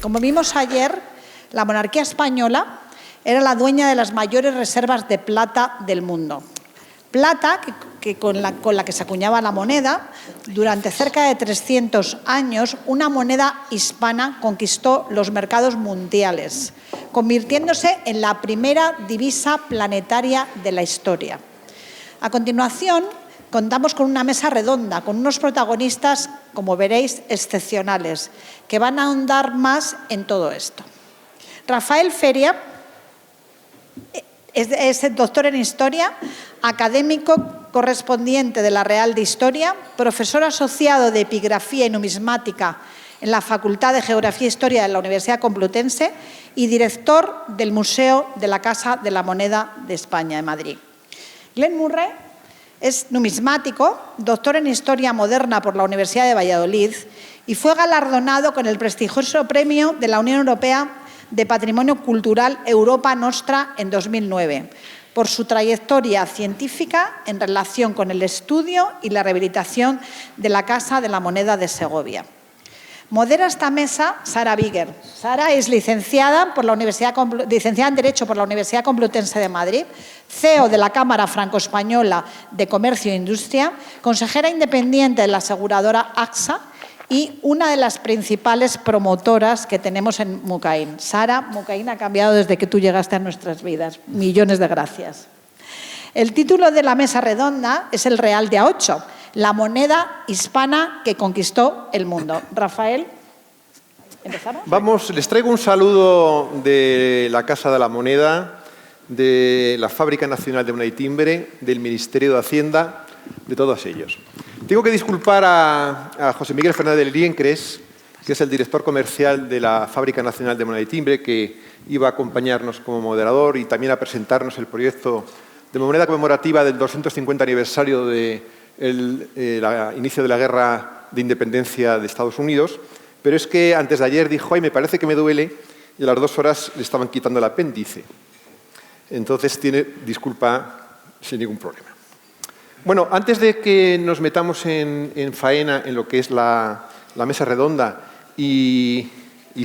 Como vimos ayer, la monarquía española era la dueña de las mayores reservas de plata del mundo. Plata con la que se acuñaba la moneda. Durante cerca de 300 años, una moneda hispana conquistó los mercados mundiales, convirtiéndose en la primera divisa planetaria de la historia. A continuación, contamos con una mesa redonda, con unos protagonistas, como veréis, excepcionales, que van a ahondar más en todo esto. Rafael Feria es doctor en Historia, académico correspondiente de la Real de Historia, profesor asociado de Epigrafía y Numismática en la Facultad de Geografía e Historia de la Universidad Complutense y director del Museo de la Casa de la Moneda de España, en Madrid. Glenn Murray es numismático, doctor en Historia Moderna por la Universidad de Valladolid y fue galardonado con el prestigioso premio de la Unión Europea de Patrimonio Cultural Europa Nostra en 2009, por su trayectoria científica en relación con el estudio y la rehabilitación de la Casa de la Moneda de Segovia. Modera esta mesa Sara Bigger. Sara es licenciada en Derecho por la Universidad Complutense de Madrid, CEO de la Cámara Franco-Española de Comercio e Industria, consejera independiente de la aseguradora AXA y una de las principales promotoras que tenemos en Mucaín. Sara, Mucaín ha cambiado desde que tú llegaste a nuestras vidas. Millones de gracias. El título de la mesa redonda es el Real de A8, la moneda hispana que conquistó el mundo. Rafael, ¿empezamos? Vamos, les traigo un saludo de la Casa de la Moneda, de la Fábrica Nacional de Moneda y Timbre, del Ministerio de Hacienda, de todos ellos. Tengo que disculpar a José Miguel Fernández Liencres, que es el director comercial de la Fábrica Nacional de Moneda y Timbre, que iba a acompañarnos como moderador y también a presentarnos el proyecto de moneda conmemorativa del 250 aniversario del inicio de la Guerra de Independencia de Estados Unidos. Pero es que antes de ayer dijo, ay, me parece que me duele, y a las 2 horas le estaban quitando el apéndice. Entonces tiene disculpa sin ningún problema. Bueno, antes de que nos metamos en faena en lo que es la mesa redonda y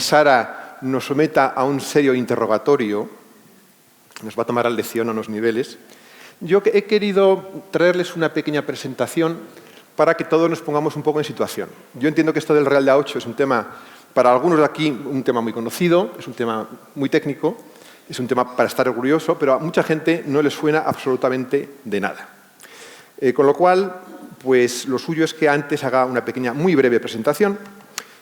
Sara nos someta a un serio interrogatorio, nos va a tomar a lección a unos niveles, yo he querido traerles una pequeña presentación para que todos nos pongamos un poco en situación. Yo entiendo que esto del Real de A8 es un tema, para algunos de aquí, un tema muy conocido, es un tema muy técnico, es un tema para estar orgulloso, pero a mucha gente no le suena absolutamente de nada. Con lo cual, pues lo suyo es que antes haga una pequeña, muy breve presentación.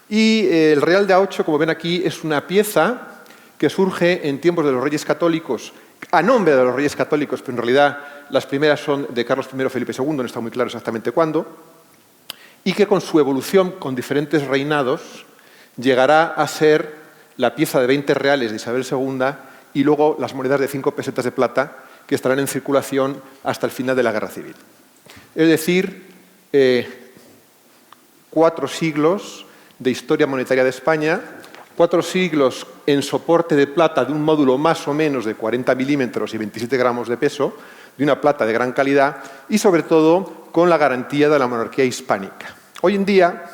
Y el Real de A8, como ven aquí, es una pieza que surge en tiempos de los Reyes Católicos, a nombre de los Reyes Católicos, pero en realidad las primeras son de Carlos I, Felipe II, no está muy claro exactamente cuándo, y que con su evolución con diferentes reinados llegará a ser la pieza de 20 reales de Isabel II y luego las monedas de 5 pesetas de plata que estarán en circulación hasta el final de la Guerra Civil. Es decir, 4 siglos de historia monetaria de España, 4 siglos en soporte de plata de un módulo más o menos de 40 milímetros y 27 gramos de peso, de una plata de gran calidad y, sobre todo, con la garantía de la monarquía hispánica. Hoy en día,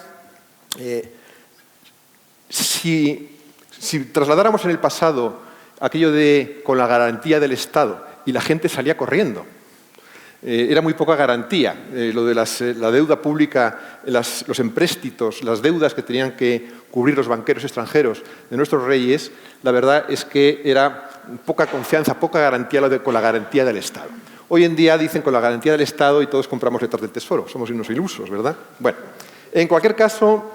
si trasladáramos en el pasado aquello de con la garantía del Estado y la gente salía corriendo, era muy poca garantía. Lo de la deuda pública, los empréstitos, las deudas que tenían que cubrir los banqueros extranjeros de nuestros reyes, la verdad es que era poca confianza, poca garantía con la garantía del Estado. Hoy en día dicen con la garantía del Estado y todos compramos letras del Tesoro. Somos unos ilusos, ¿verdad? Bueno, en cualquier caso,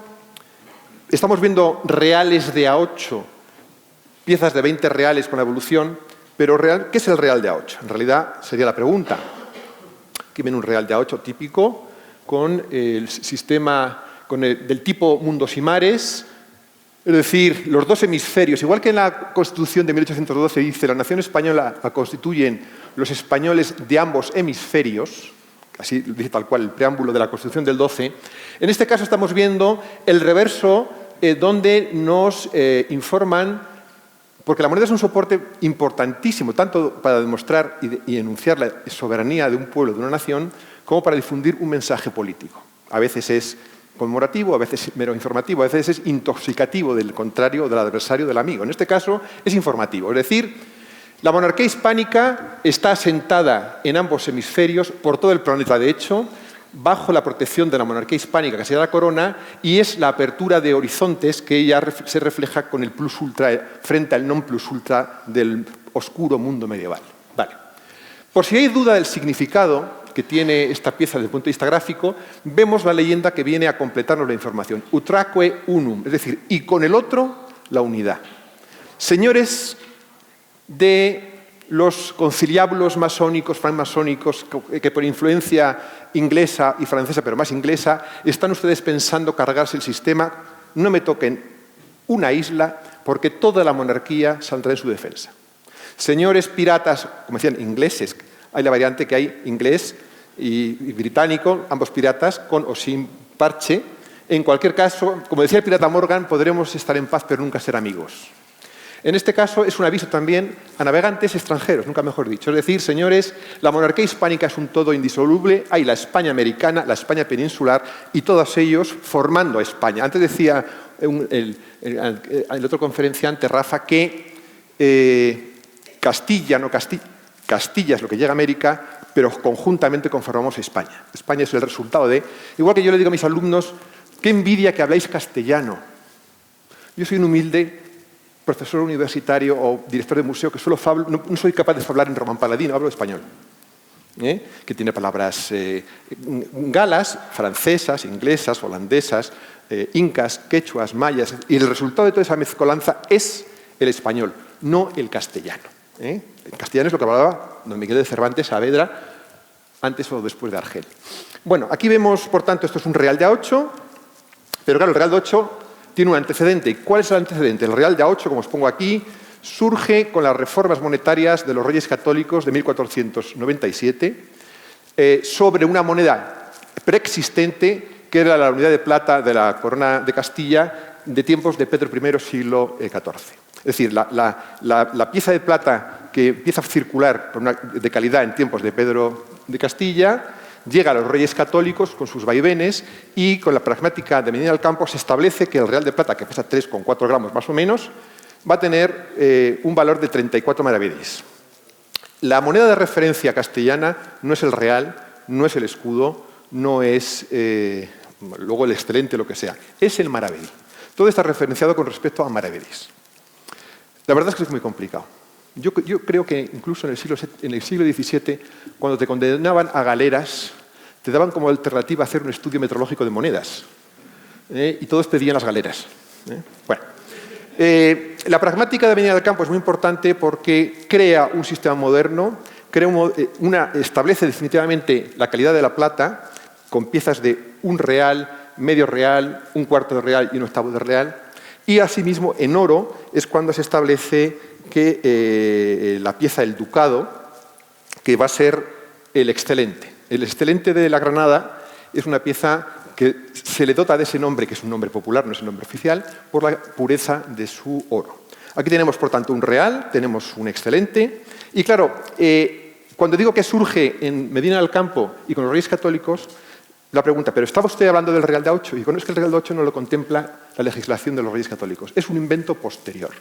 estamos viendo reales de A8, piezas de 20 reales con la evolución, pero ¿qué es el Real de A8? En realidad sería la pregunta. Aquí ven un Real de A8 típico con el sistema del tipo mundos y mares, es decir, los 2 hemisferios. Igual que en la Constitución de 1812 dice la nación española la constituyen los españoles de ambos hemisferios, así dice tal cual el preámbulo de la Constitución del 12, en este caso estamos viendo el reverso donde nos informan. Porque la moneda es un soporte importantísimo, tanto para demostrar y enunciar la soberanía de un pueblo, de una nación, como para difundir un mensaje político. A veces es conmemorativo, a veces mero informativo, a veces es intoxicativo del contrario, del adversario, del amigo. En este caso es informativo, es decir, la monarquía hispánica está asentada en ambos hemisferios, por todo el planeta de hecho, bajo la protección de la monarquía hispánica, que sería la corona, y es la apertura de horizontes que ya se refleja con el plus ultra frente al non plus ultra del oscuro mundo medieval. Vale. Por si hay duda del significado que tiene esta pieza desde el punto de vista gráfico, vemos la leyenda que viene a completarnos la información. Utraque unum, es decir, y con el otro, la unidad. Señores de los conciliábulos masónicos, francmasónicos, que por influencia inglesa y francesa, pero más inglesa, están ustedes pensando cargarse el sistema, no me toquen una isla, porque toda la monarquía saldrá en su defensa. Señores piratas, como decían, ingleses, hay la variante que hay inglés y británico, ambos piratas, con o sin parche. En cualquier caso, como decía el pirata Morgan, podremos estar en paz pero nunca ser amigos. En este caso es un aviso también a navegantes extranjeros, nunca mejor dicho. Es decir, señores, la monarquía hispánica es un todo indisoluble, hay la España americana, la España peninsular y todos ellos formando a España. Antes decía el otro conferenciante, Rafa, que Castilla es lo que llega a América, pero conjuntamente conformamos España. España es el resultado de... Igual que yo le digo a mis alumnos, qué envidia que habláis castellano. Yo soy un humilde profesor universitario o director de museo que no soy capaz de hablar en román paladino, hablo español. Que tiene palabras galas, francesas, inglesas, holandesas, incas, quechuas, mayas, y el resultado de toda esa mezcolanza es el español, no el castellano. El castellano es lo que hablaba don Miguel de Cervantes Saavedra antes o después de Argel. Bueno, aquí vemos, por tanto, esto es un Real de A8, pero claro, el Real de A8 tiene un antecedente. ¿Cuál es el antecedente? El Real de A8, como os pongo aquí, surge con las reformas monetarias de los Reyes Católicos de 1497 sobre una moneda preexistente que era la unidad de plata de la corona de Castilla de tiempos de Pedro I, siglo XIV. Es decir, la pieza de plata que empieza a circular de calidad en tiempos de Pedro de Castilla llega a los Reyes Católicos con sus vaivenes y con la pragmática de Medina del Campo se establece que el Real de Plata, que pesa 3,4 gramos más o menos, va a tener un valor de 34 maravedís. La moneda de referencia castellana no es el real, no es el escudo, no es luego el excelente, lo que sea, es el maravedí. Todo está referenciado con respecto a maravedís. La verdad es que es muy complicado. Yo creo que incluso en el siglo XVII, cuando te condenaban a galeras, te daban como alternativa hacer un estudio metrológico de monedas. Y todos pedían las galeras. Bueno, la pragmática de Medina del Campo es muy importante porque crea un sistema moderno, establece definitivamente la calidad de la plata con piezas de un real, medio real, un cuarto de real y un octavo de real. Y asimismo, en oro es cuando se establece que la pieza del ducado, que va a ser el excelente. El excelente de la Granada es una pieza que se le dota de ese nombre, que es un nombre popular, no es el nombre oficial, por la pureza de su oro. Aquí tenemos, por tanto, un real, tenemos un excelente. Y claro, cuando digo que surge en Medina del Campo y con los Reyes Católicos, la pregunta, ¿pero estaba usted hablando del Real de A8? Y es que el Real de A8 no lo contempla la legislación de los Reyes Católicos. Es un invento posterior.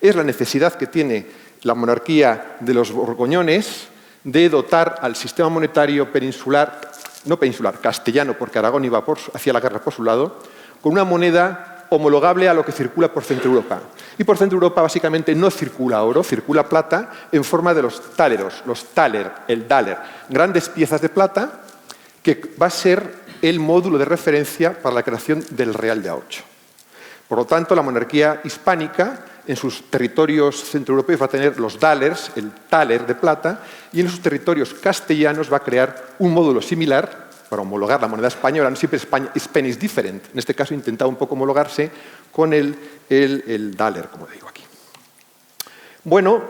Es la necesidad que tiene la monarquía de los Borgoñones de dotar al sistema monetario peninsular, no peninsular, castellano, porque Aragón iba hacia la guerra por su lado, con una moneda homologable a lo que circula por Centro Europa. Y por Centro Europa básicamente no circula oro, circula plata en forma de los táleros, los thaler, el daler, grandes piezas de plata que va a ser el módulo de referencia para la creación del Real de A8. Por lo tanto, la monarquía hispánica en sus territorios centroeuropeos va a tener los dalers, el thaler de plata, y en sus territorios castellanos va a crear un módulo similar para homologar la moneda española. No siempre Spain is different. En este caso intentaba un poco homologarse con el daler, como digo aquí. Bueno,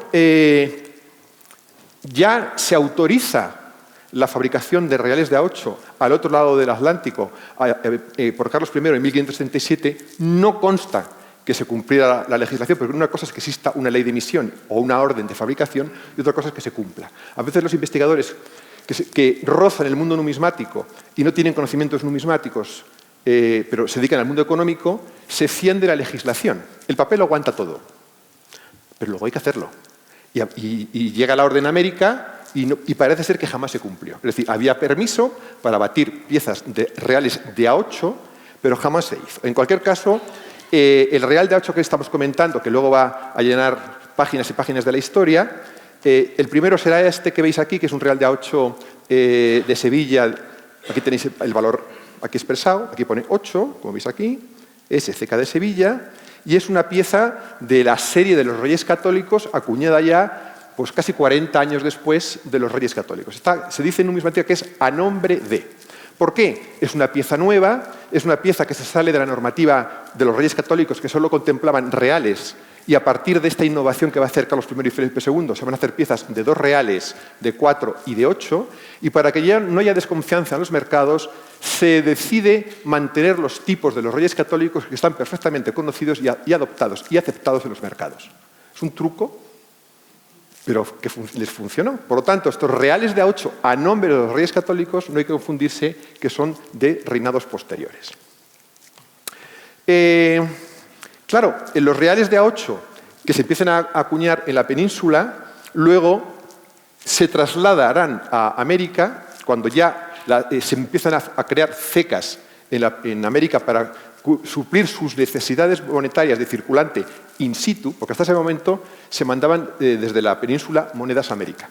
ya se autoriza la fabricación de reales de A8 al otro lado del Atlántico por Carlos I en 1537, no consta que se cumpliera la legislación, porque una cosa es que exista una ley de emisión o una orden de fabricación y otra cosa es que se cumpla. A veces los investigadores que rozan el mundo numismático y no tienen conocimientos numismáticos pero se dedican al mundo económico, se fían de la legislación. El papel lo aguanta todo, pero luego hay que hacerlo. Y llega la Orden América y parece ser que jamás se cumplió. Es decir, había permiso para batir piezas reales de A8, pero jamás se hizo. En cualquier caso, el real de A8 que estamos comentando, que luego va a llenar páginas y páginas de la historia, el primero será este que veis aquí, que es un real de A8 de Sevilla. Aquí tenéis el valor aquí expresado, aquí pone 8, como veis aquí, SCK de Sevilla, y es una pieza de la serie de los Reyes Católicos, acuñada ya pues, casi 40 años después de los Reyes Católicos. Se dice en numismática que es a nombre de. ¿Por qué? Es una pieza nueva, es una pieza que se sale de la normativa de los Reyes Católicos, que solo contemplaban reales, y a partir de esta innovación que va a hacer Carlos I y Felipe II, se van a hacer piezas de 2 reales, de 4 y de 8, y para que ya no haya desconfianza en los mercados, se decide mantener los tipos de los Reyes Católicos que están perfectamente conocidos y adoptados y aceptados en los mercados. Es un truco, pero que les funcionó. Por lo tanto, estos reales de A8 a nombre de los Reyes Católicos no hay que confundirse que son de reinados posteriores. Claro, en los reales de A8 que se empiezan a acuñar en la península, luego se trasladarán a América cuando ya se empiezan a crear cecas en América para suplir sus necesidades monetarias de circulante in situ, porque hasta ese momento se mandaban desde la península monedas a América.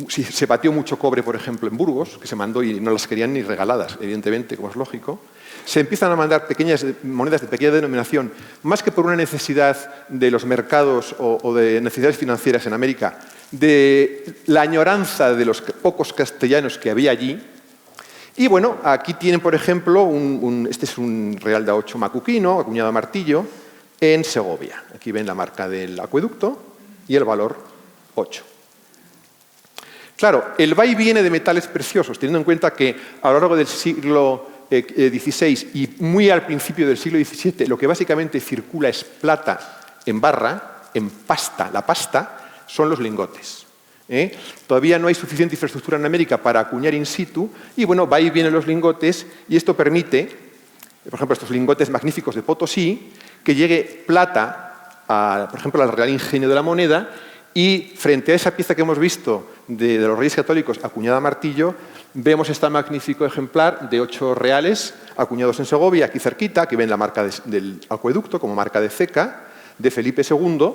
Se batió mucho cobre, por ejemplo, en Burgos, que se mandó y no las querían ni regaladas, evidentemente, como es lógico. Se empiezan a mandar pequeñas monedas de pequeña denominación, más que por una necesidad de los mercados o de necesidades financieras en América, de la añoranza de los pocos castellanos que había allí. Y bueno, aquí tienen, por ejemplo, este es un real de A8 macuquino, acuñado a martillo, en Segovia. Aquí ven la marca del acueducto y el valor 8. Claro, el va y viene de metales preciosos, teniendo en cuenta que a lo largo del siglo XVI y muy al principio del siglo XVII, lo que básicamente circula es plata en barra, en pasta. La pasta son los lingotes. Todavía no hay suficiente infraestructura en América para acuñar in situ y bueno, va y vienen los lingotes y esto permite, por ejemplo, estos lingotes magníficos de Potosí, que llegue plata, por ejemplo, al Real Ingenio de la Moneda y frente a esa pieza que hemos visto de los Reyes Católicos acuñada a martillo, vemos este magnífico ejemplar de 8 reales acuñados en Segovia, aquí cerquita, que ven la marca del acueducto como marca de ceca, de Felipe II,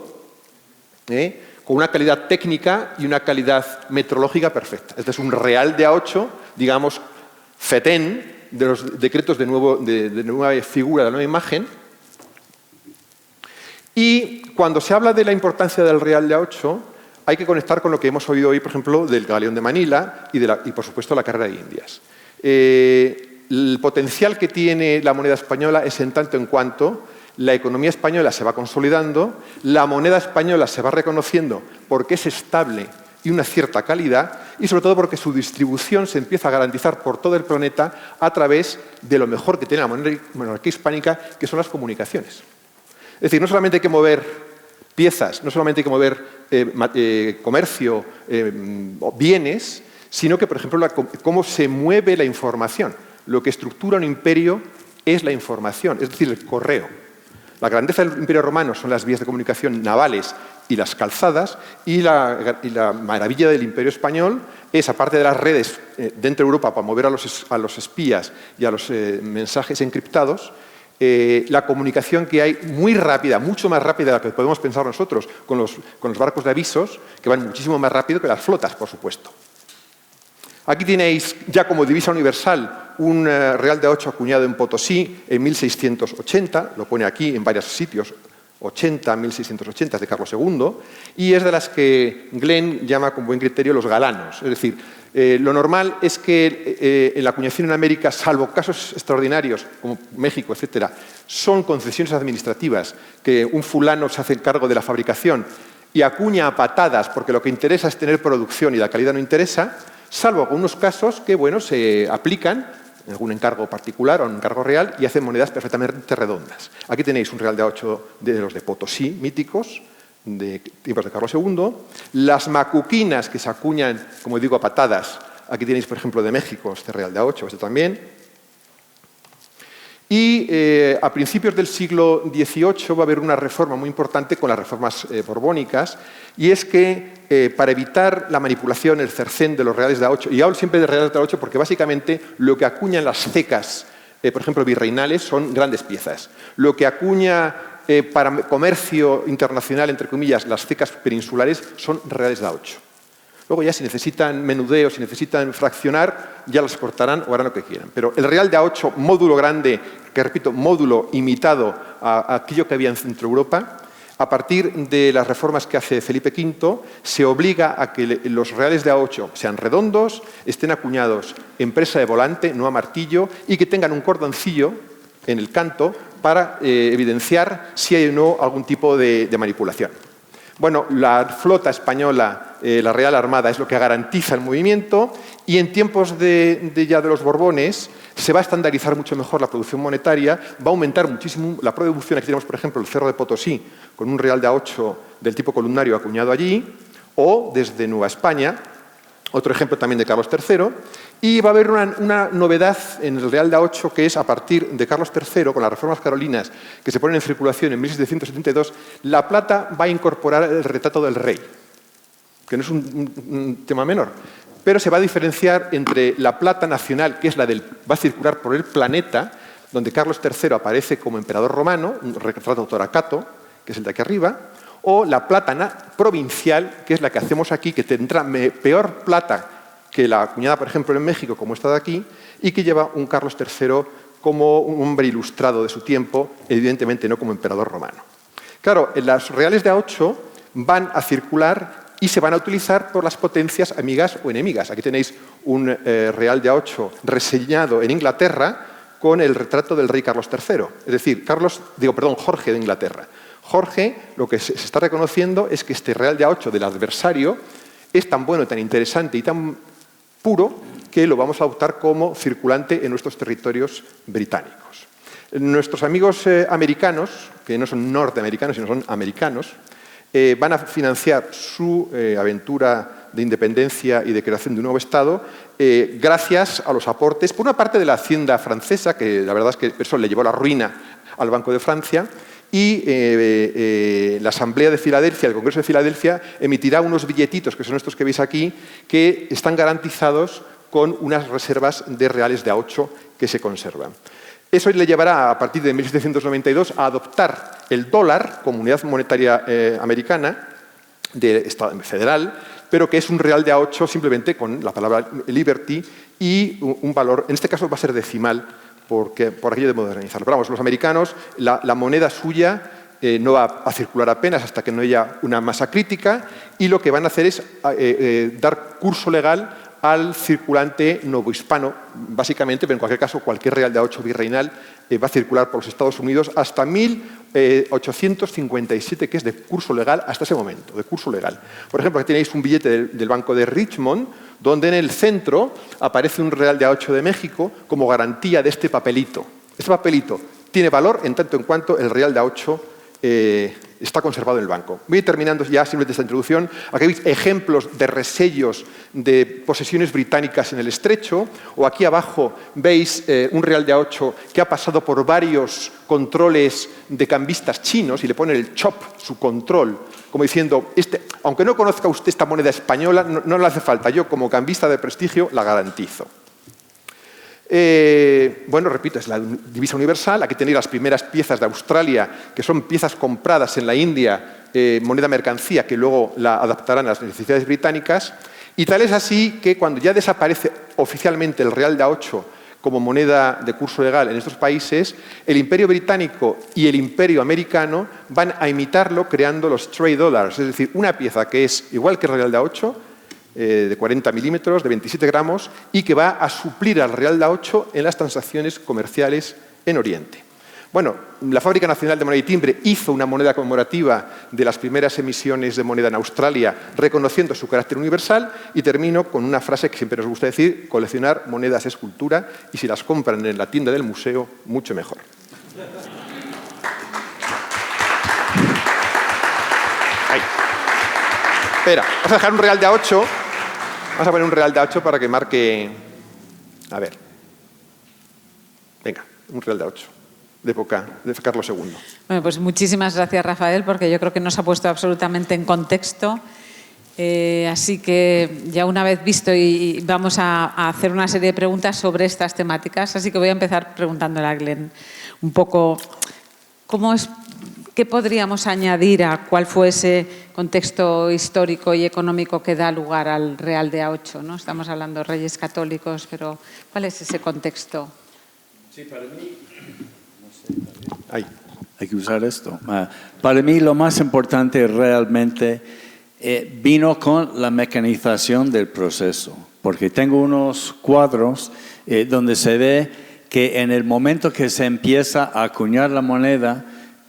con una calidad técnica y una calidad metrológica perfecta. Este es un real de A8, digamos, fetén de los decretos de nueva figura, de la nueva imagen. Y cuando se habla de la importancia del real de A8, hay que conectar con lo que hemos oído hoy, por ejemplo, del Galeón de Manila y por supuesto, la carrera de Indias. El potencial que tiene la moneda española es en tanto en cuanto la economía española se va consolidando, la moneda española se va reconociendo porque es estable y una cierta calidad, y sobre todo porque su distribución se empieza a garantizar por todo el planeta a través de lo mejor que tiene la monarquía hispánica, que son las comunicaciones. Es decir, no solamente hay que mover piezas, no solamente hay que mover comercio o bienes, sino que, por ejemplo, cómo se mueve la información. Lo que estructura un imperio es la información, es decir, el correo. La grandeza del Imperio Romano son las vías de comunicación navales y las calzadas, y la maravilla del Imperio Español es, aparte de las redes dentro de Europa para mover a los espías y a los mensajes encriptados, la comunicación que hay muy rápida, mucho más rápida de la que podemos pensar nosotros con los barcos de avisos, que van muchísimo más rápido que las flotas, por supuesto. Aquí tenéis ya como divisa universal un real de A8 acuñado en Potosí en 1680, lo pone aquí en varios sitios, 1680 de Carlos II, y es de las que Glenn llama con buen criterio los galanos. Es decir, lo normal es que en la acuñación en América, salvo casos extraordinarios como México, etcétera, son concesiones administrativas, que un fulano se hace cargo de la fabricación y acuña a patadas porque lo que interesa es tener producción y la calidad no interesa, salvo algunos casos que, bueno, se aplican en algún encargo particular o en un encargo real y hacen monedas perfectamente redondas. Aquí tenéis un real de A8 de los de Potosí, míticos, de tiempos de Carlos II. Las macuquinas que se acuñan, como digo, a patadas. Aquí tenéis, por ejemplo, de México, este real de A8, este también. Y a principios del siglo XVIII va a haber una reforma muy importante con las reformas borbónicas, y es que para evitar la manipulación, el cercén de los reales de A8, y hablo siempre de reales de A8 porque básicamente lo que acuñan las cecas, por ejemplo, virreinales, son grandes piezas. Lo que acuña para comercio internacional, entre comillas, las cecas peninsulares, son reales de A8. Luego ya si necesitan menudeo, si necesitan fraccionar, ya los exportarán o harán lo que quieran. Pero el real de A8, módulo grande, que repito, módulo imitado a aquello que había en Centro Europa, a partir de las reformas que hace Felipe V, se obliga a que los reales de A8 sean redondos, estén acuñados en presa de volante, no a martillo, y que tengan un cordoncillo en el canto para evidenciar si hay o no algún tipo de manipulación. Bueno, la flota española, la Real Armada, es lo que garantiza el movimiento, y en tiempos de los Borbones se va a estandarizar mucho mejor la producción monetaria, va a aumentar muchísimo la producción. Aquí tenemos, por ejemplo, el Cerro de Potosí, con un real de A8 del tipo columnario acuñado allí, o desde Nueva España, otro ejemplo también de Carlos III, y va a haber una novedad en el real de A8, que es a partir de Carlos III, con las reformas carolinas que se ponen en circulación en 1772, la plata va a incorporar el retrato del rey, que no es un tema menor, pero se va a diferenciar entre la plata nacional, que es la va a circular por el planeta, donde Carlos III aparece como emperador romano, un retrato toracato, que es el de aquí arriba, o la plata provincial, que es la que hacemos aquí, que tendrá peor plata que la acuñada, por ejemplo, en México, como esta de aquí, y que lleva un Carlos III como un hombre ilustrado de su tiempo, evidentemente no como emperador romano. Claro, las reales de A8 van a circular y se van a utilizar por las potencias amigas o enemigas. Aquí tenéis un real de A8 reseñado en Inglaterra con el retrato del rey Carlos III, es decir, Jorge de Inglaterra. Jorge, lo que se está reconociendo es que este real de A8 del adversario es tan bueno, tan interesante y tan puro que lo vamos a adoptar como circulante en nuestros territorios británicos. Nuestros amigos americanos, que no son norteamericanos, sino son americanos, van a financiar su aventura de independencia y de creación de un nuevo Estado gracias a los aportes, por una parte de la hacienda francesa, que la verdad es que eso le llevó la ruina al Banco de Francia, y la Asamblea de Filadelfia, el Congreso de Filadelfia, emitirá unos billetitos, que son estos que veis aquí, que están garantizados con unas reservas de reales de A8 que se conservan. Eso le llevará, a partir de 1792, a adoptar el dólar como unidad monetaria americana, federal, pero que es un real de A8 simplemente con la palabra liberty y un valor, en este caso va a ser decimal, por aquello de modernizarlo. Pero vamos, los americanos, la moneda suya no va a circular apenas hasta que no haya una masa crítica, y lo que van a hacer es dar curso legal al circulante novohispano, básicamente, pero en cualquier caso cualquier real de A8 virreinal va a circular por los Estados Unidos hasta 1857, que es de curso legal hasta ese momento, de curso legal. Por ejemplo, aquí tenéis un billete del Banco de Richmond, donde en el centro aparece un real de A8 de México como garantía de este papelito. Este papelito tiene valor en tanto en cuanto el real de A8 está conservado en el banco. Voy terminando ya simplemente esta introducción. Aquí veis ejemplos de resellos de posesiones británicas en el Estrecho, o aquí abajo veis un real de A8 que ha pasado por varios controles de cambistas chinos y le pone el CHOP, su control, como diciendo, aunque no conozca usted esta moneda española, no le hace falta, yo como cambista de prestigio la garantizo. Bueno, repito, es la divisa universal. Aquí tenéis las primeras piezas de Australia, que son piezas compradas en la India, moneda mercancía, que luego la adaptarán a las necesidades británicas. Y tal es así que cuando ya desaparece oficialmente el real de A8 como moneda de curso legal en estos países, el Imperio Británico y el Imperio Americano van a imitarlo creando los trade dollars, es decir, una pieza que es igual que el real de A8, de 40 milímetros, de 27 gramos, y que va a suplir al real de A8 en las transacciones comerciales en Oriente. Bueno, la Fábrica Nacional de Moneda y Timbre hizo una moneda conmemorativa de las primeras emisiones de moneda en Australia, reconociendo su carácter universal, y termino con una frase que siempre nos gusta decir: coleccionar monedas es cultura, y si las compran en la tienda del museo, mucho mejor. Ahí. Espera, vamos a dejar un real de A8. Vamos a poner un real de A8 para que marque... A ver. Venga, un real de A8. de época de Carlos II. Bueno, pues muchísimas gracias, Rafael, porque yo creo que nos ha puesto absolutamente en contexto. Así que ya una vez visto y vamos a hacer una serie de preguntas sobre estas temáticas, así que voy a empezar preguntándole a Glenn un poco qué podríamos añadir a cuál fue ese contexto histórico y económico que da lugar al Real de A8, ¿no? Estamos hablando de reyes católicos, pero ¿cuál es ese contexto? Sí, para mí... Ahí. Hay que usar esto. Para mí lo más importante realmente vino con la mecanización del proceso, porque tengo unos cuadros donde se ve que en el momento que se empieza a acuñar la moneda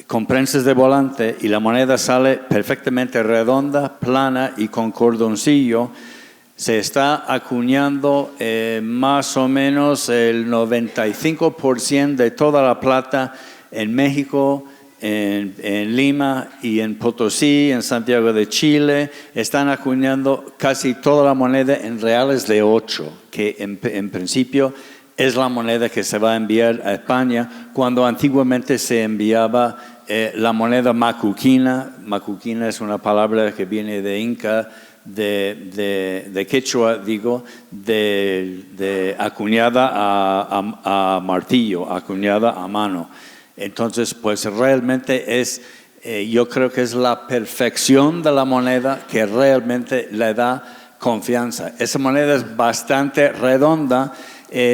con prensas de volante y la moneda sale perfectamente redonda, plana y con cordoncillo, se está acuñando más o menos el 95% de toda la plata en México, en Lima y en Potosí, en Santiago de Chile. Están acuñando casi toda la moneda en reales de 8, que en principio es la moneda que se va a enviar a España, cuando antiguamente se enviaba la moneda macuquina. Macuquina es una palabra que viene de Inca, de quechua, digo, de acuñada a martillo, acuñada a mano. Entonces, pues realmente yo creo que es la perfección de la moneda que realmente le da confianza. Esa moneda es bastante redonda.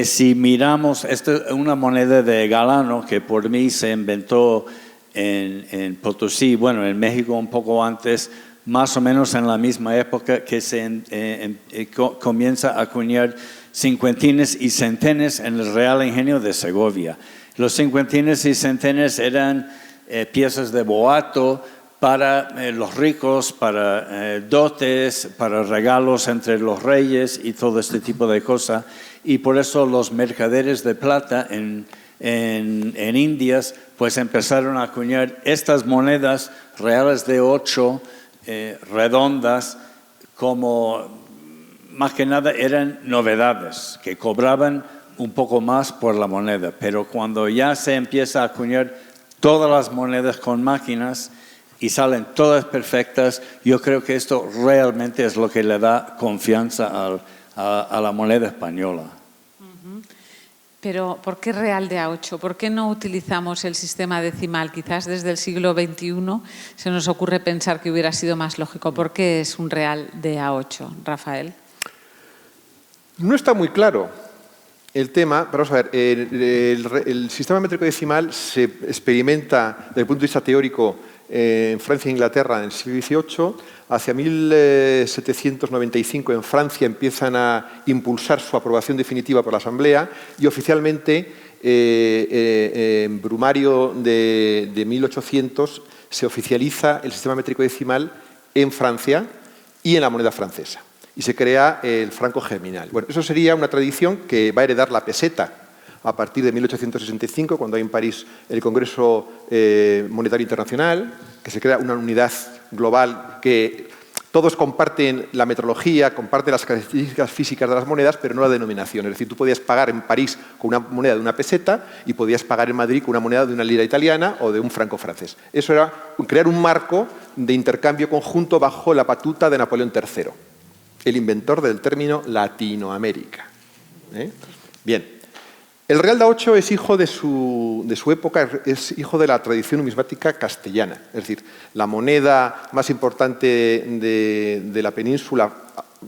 Si miramos, esta es una moneda de Galano que por mí se inventó en Potosí, bueno, en México un poco antes, más o menos en la misma época que se comienza a acuñar cincuentines y centenes en el Real Ingenio de Segovia. Los cincuentines y centenes eran piezas de boato para los ricos, para dotes, para regalos entre los reyes y todo este tipo de cosas. Y por eso los mercaderes de plata en Indias pues empezaron a acuñar estas monedas reales de 8 redondas, como más que nada eran novedades que cobraban un poco más por la moneda. Pero cuando ya se empieza a acuñar todas las monedas con máquinas y salen todas perfectas, yo creo que esto realmente es lo que le da confianza a la moneda española. Pero ¿por qué Real de A8? ¿Por qué no utilizamos el sistema decimal? Quizás desde el siglo XXI se nos ocurre pensar que hubiera sido más lógico. ¿Por qué es un Real de A8, Rafael? No está muy claro el tema. Vamos a ver, el sistema métrico decimal se experimenta desde el punto de vista teórico en Francia e Inglaterra en el siglo XVIII. Hacia 1795 en Francia empiezan a impulsar su aprobación definitiva por la Asamblea y oficialmente en Brumario de 1800 se oficializa el sistema métrico decimal en Francia y en la moneda francesa. Y se crea el franco germinal. Bueno, eso sería una tradición que va a heredar la peseta a partir de 1865, cuando hay en París el Congreso Monetario Internacional, que se crea una unidad global que todos comparten la metrología, comparten las características físicas de las monedas, pero no la denominación. Es decir, tú podías pagar en París con una moneda de una peseta y podías pagar en Madrid con una moneda de una lira italiana o de un franco francés. Eso era crear un marco de intercambio conjunto bajo la batuta de Napoleón III, el inventor del término Latinoamérica. Bien. El Real de A8 es hijo de su época, es hijo de la tradición numismática castellana. Es decir, la moneda más importante de la península,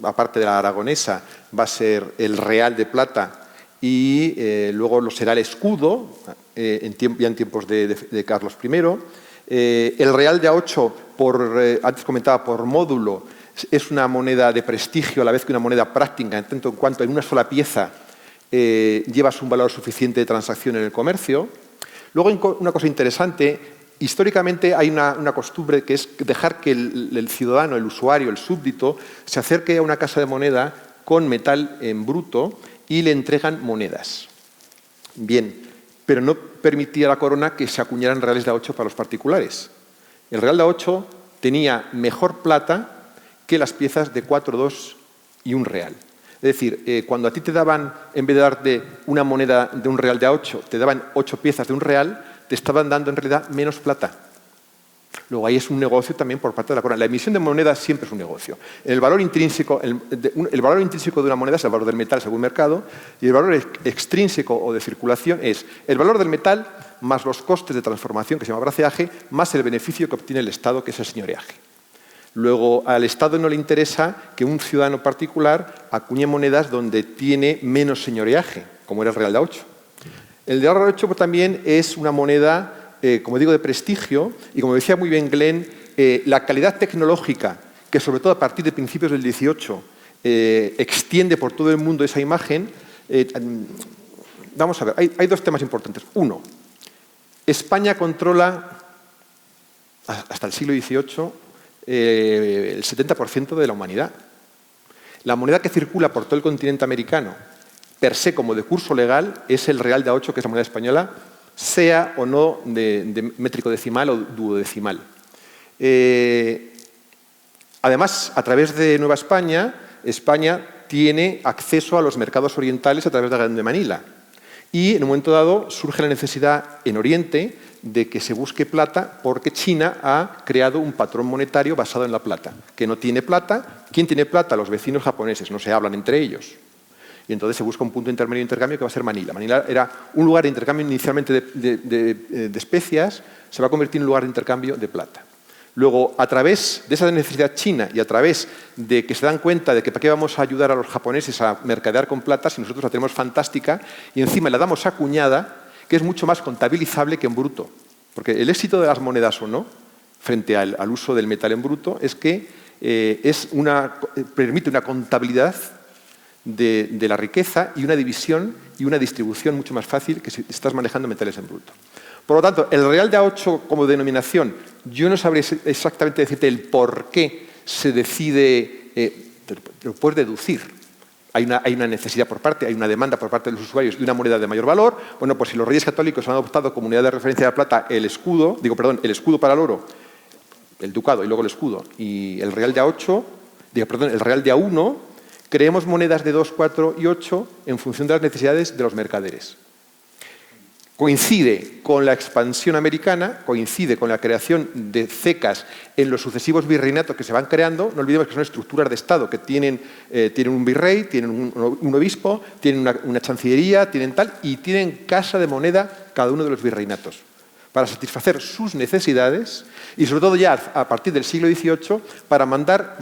aparte de la aragonesa, va a ser el Real de Plata y luego lo será el escudo, ya en tiempos de Carlos I. El Real de A8, antes comentaba, por módulo, es una moneda de prestigio a la vez que una moneda práctica, en tanto en cuanto en una sola pieza llevas un valor suficiente de transacción en el comercio. Luego, una cosa interesante, históricamente hay una costumbre que es dejar que el ciudadano, el usuario, el súbdito, se acerque a una casa de moneda con metal en bruto y le entregan monedas. Bien, pero no permitía la corona que se acuñaran reales de A8 para los particulares. El real de A8 tenía mejor plata que las piezas de 4, 2 y un real. Es decir, cuando a ti te daban, en vez de darte una moneda de un real de A8, te daban 8 piezas de un real, te estaban dando en realidad menos plata. Luego ahí es un negocio también por parte de la corona. La emisión de monedas siempre es un negocio. El valor intrínseco de una moneda es el valor del metal según mercado, y el valor extrínseco o de circulación es el valor del metal más los costes de transformación, que se llama braceaje, más el beneficio que obtiene el Estado, que es el señoreaje. Luego, al Estado no le interesa que un ciudadano particular acuñe monedas donde tiene menos señoreaje, como era el Real de A8. El de A8 también es una moneda, como digo, de prestigio, y como decía muy bien Glenn, la calidad tecnológica, que sobre todo a partir de principios del 18 extiende por todo el mundo esa imagen. Vamos a ver, hay dos temas importantes. Uno, España controla hasta el siglo XVIII el 70% de la humanidad. La moneda que circula por todo el continente americano, per se como de curso legal, es el Real de A8, que es la moneda española, sea o no de métrico decimal o duodecimal. Además, a través de Nueva España, España tiene acceso a los mercados orientales a través de la Gran de Manila. Y en un momento dado surge la necesidad en Oriente de que se busque plata porque China ha creado un patrón monetario basado en la plata. Que no tiene plata. ¿Quién tiene plata? Los vecinos japoneses. No se hablan entre ellos. Y entonces se busca un punto intermedio de intercambio que va a ser Manila. Manila era un lugar de intercambio inicialmente de especias, se va a convertir en un lugar de intercambio de plata. Luego, a través de esa necesidad china y a través de que se dan cuenta de que para qué vamos a ayudar a los japoneses a mercadear con plata si nosotros la tenemos fantástica y encima la damos acuñada, que es mucho más contabilizable que en bruto. Porque el éxito de las monedas o no, frente al uso del metal en bruto, es que permite una contabilidad de la riqueza y una división y una distribución mucho más fácil que si estás manejando metales en bruto. Por lo tanto, el Real de A8 como denominación, yo no sabría exactamente decirte el por qué se decide, lo puedes deducir. Hay una necesidad hay una demanda por parte de los usuarios de una moneda de mayor valor. Bueno, pues si los Reyes Católicos han adoptado como unidad de referencia de la plata el escudo para el oro, el ducado y luego el escudo, y el Real de A8, el Real de A1, creemos monedas de 2, 4 y 8 en función de las necesidades de los mercaderes. Coincide con la expansión americana, coincide con la creación de cecas en los sucesivos virreinatos que se van creando. No olvidemos que son estructuras de Estado que tienen un virrey, tienen un obispo, tienen una chancillería, y tienen casa de moneda cada uno de los virreinatos para satisfacer sus necesidades y sobre todo ya a partir del siglo XVIII para mandar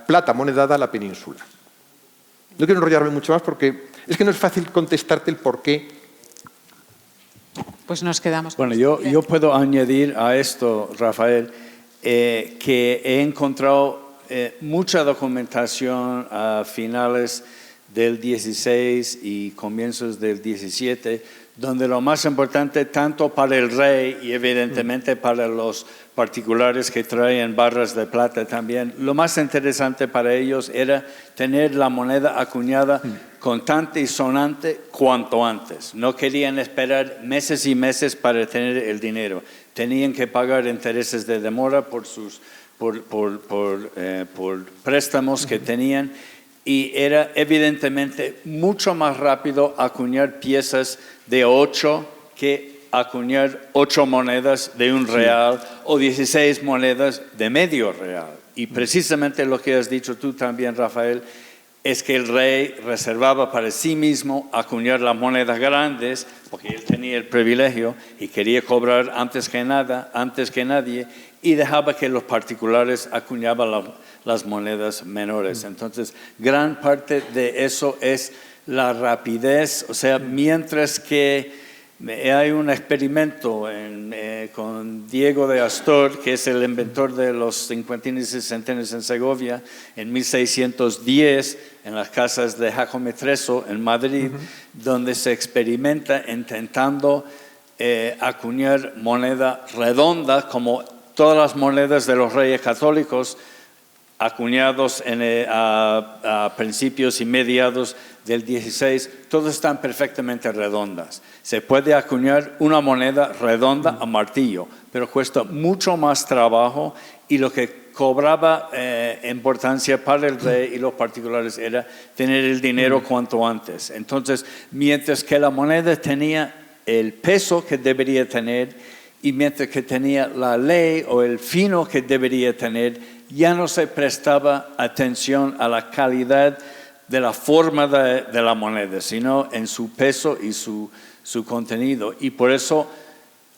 plata amonedada a la península. No quiero enrollarme mucho más porque es que no es fácil contestarte el por qué. Pues nos quedamos con esto. Yo puedo añadir a esto, Rafael, que he encontrado mucha documentación a finales del 16 y comienzos del 17, donde lo más importante, tanto para el rey y evidentemente para los particulares que traen barras de plata también, lo más interesante para ellos era tener la moneda acuñada contante y sonante cuanto antes. No querían esperar meses y meses para tener el dinero. Tenían que pagar intereses de demora por préstamos que tenían. Y era evidentemente mucho más rápido acuñar piezas de 8 que acuñar 8 monedas de un real o 16 monedas de medio real. Y precisamente lo que has dicho tú también, Rafael, es que el rey reservaba para sí mismo acuñar las monedas grandes porque él tenía el privilegio y quería cobrar antes que nadie, y dejaba que los particulares acuñaban las monedas menores. Entonces, gran parte de eso es la rapidez. O sea, mientras que hay un experimento con Diego de Astor, que es el inventor de los cincuentines y sesentines en Segovia, en 1610, en las casas de Jacome Treso, en Madrid, donde se experimenta intentando acuñar moneda redonda, como todas las monedas de los reyes católicos, acuñados a principios y mediados del 16, todas están perfectamente redondas. Se puede acuñar una moneda redonda a martillo, pero cuesta mucho más trabajo, y lo que cobraba importancia para el rey y los particulares era tener el dinero cuanto antes. Entonces, mientras que la moneda tenía el peso que debería tener, y mientras que tenía la ley o el fino que debería tener, ya no se prestaba atención a la calidad de la forma de la moneda, sino en su peso y su contenido. Y por eso,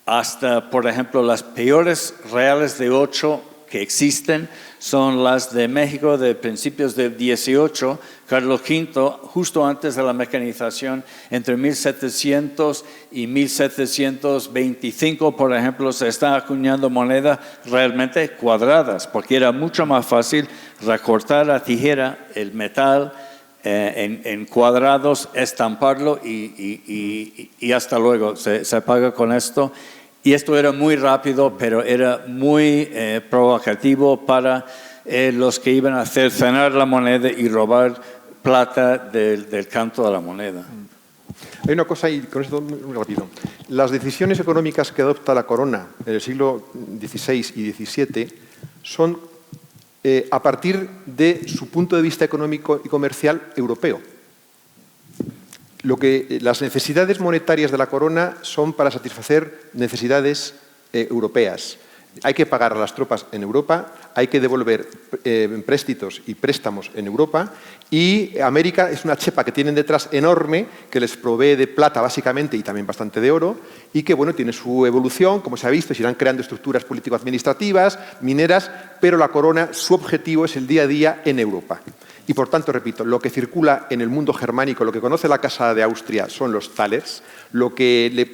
hasta, por ejemplo, las peores reales de 8 que existen son las de México de principios del 18, Carlos V, justo antes de la mecanización, entre 1700 y 1725, por ejemplo, se están acuñando monedas realmente cuadradas, porque era mucho más fácil recortar a tijera el metal en cuadrados, estamparlo y hasta luego, se paga con esto. Y esto era muy rápido, pero era muy provocativo para los que iban a cercenar la moneda y robar plata del canto de la moneda. Hay una cosa, y con esto muy rápido. Las decisiones económicas que adopta la corona en el siglo XVI y XVII son a partir de su punto de vista económico y comercial europeo. Las necesidades monetarias de la corona son para satisfacer necesidades europeas. Hay que pagar a las tropas en Europa, hay que devolver empréstitos y préstamos en Europa, y América es una chepa que tienen detrás enorme que les provee de plata básicamente y también bastante de oro, y que bueno, tiene su evolución, como se ha visto, se irán creando estructuras político-administrativas, mineras, pero la corona, su objetivo es el día a día en Europa. Y por tanto, repito, lo que circula en el mundo germánico, lo que conoce la Casa de Austria son los thalers,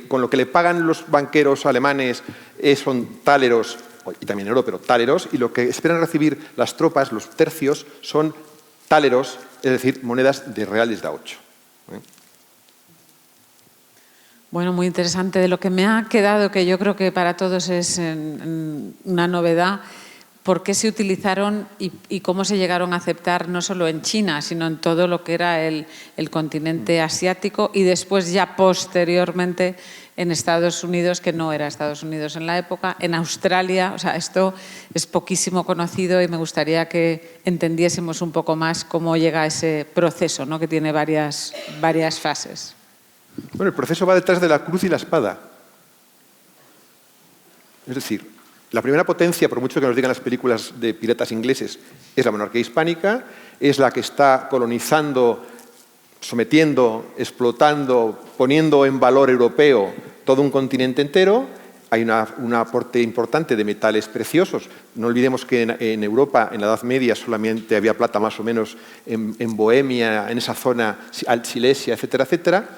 con lo que le pagan los banqueros alemanes son taleros, y también oro, pero taleros, y lo que esperan recibir las tropas, los tercios, son taleros, es decir, monedas de reales de a 8. Bueno, muy interesante. De lo que me ha quedado, que yo creo que para todos es una novedad, ¿por qué se utilizaron y cómo se llegaron a aceptar no solo en China, sino en todo lo que era el continente asiático y después ya posteriormente en Estados Unidos, que no era Estados Unidos en la época, en Australia? O sea, esto es poquísimo conocido y me gustaría que entendiésemos un poco más cómo llega ese proceso, ¿no?, que tiene varias fases. Bueno, el proceso va detrás de la cruz y la espada. Es decir, la primera potencia, por mucho que nos digan las películas de piratas ingleses, es la monarquía hispánica, es la que está colonizando, sometiendo, explotando, poniendo en valor europeo todo un continente entero. Hay un aporte importante de metales preciosos. No olvidemos que en Europa, en la Edad Media, solamente había plata más o menos en Bohemia, en esa zona, Silesia, etcétera, etcétera.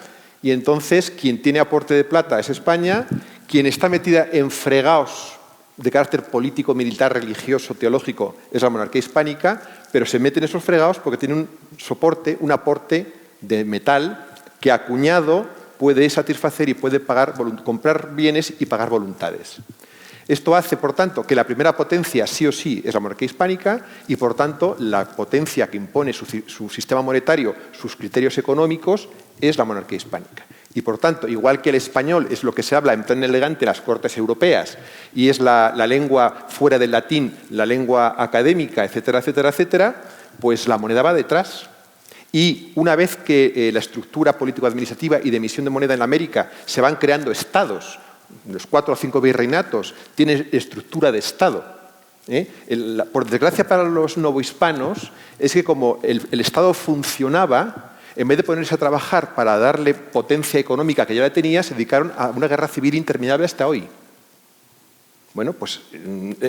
Y entonces, quien tiene aporte de plata es España, quien está metida en fregaos de carácter político, militar, religioso, teológico, es la monarquía hispánica, pero se mete en esos fregados porque tiene un soporte, un aporte de metal que acuñado puede satisfacer y puede comprar bienes y pagar voluntades. Esto hace, por tanto, que la primera potencia sí o sí es la monarquía hispánica y, por tanto, la potencia que impone su sistema monetario, sus criterios económicos, es la monarquía hispánica. Y, por tanto, igual que el español es lo que se habla en plan elegante en las cortes europeas y es la lengua fuera del latín, la lengua académica, etcétera, etcétera, etcétera, pues la moneda va detrás. Y una vez que la estructura político-administrativa y de emisión de moneda en América se van creando estados, los 4 o 5 virreinatos tienen estructura de estado. Por desgracia para los novohispanos es que como el estado funcionaba, en vez de ponerse a trabajar para darle potencia económica que ya la tenía, se dedicaron a una guerra civil interminable hasta hoy. Bueno, pues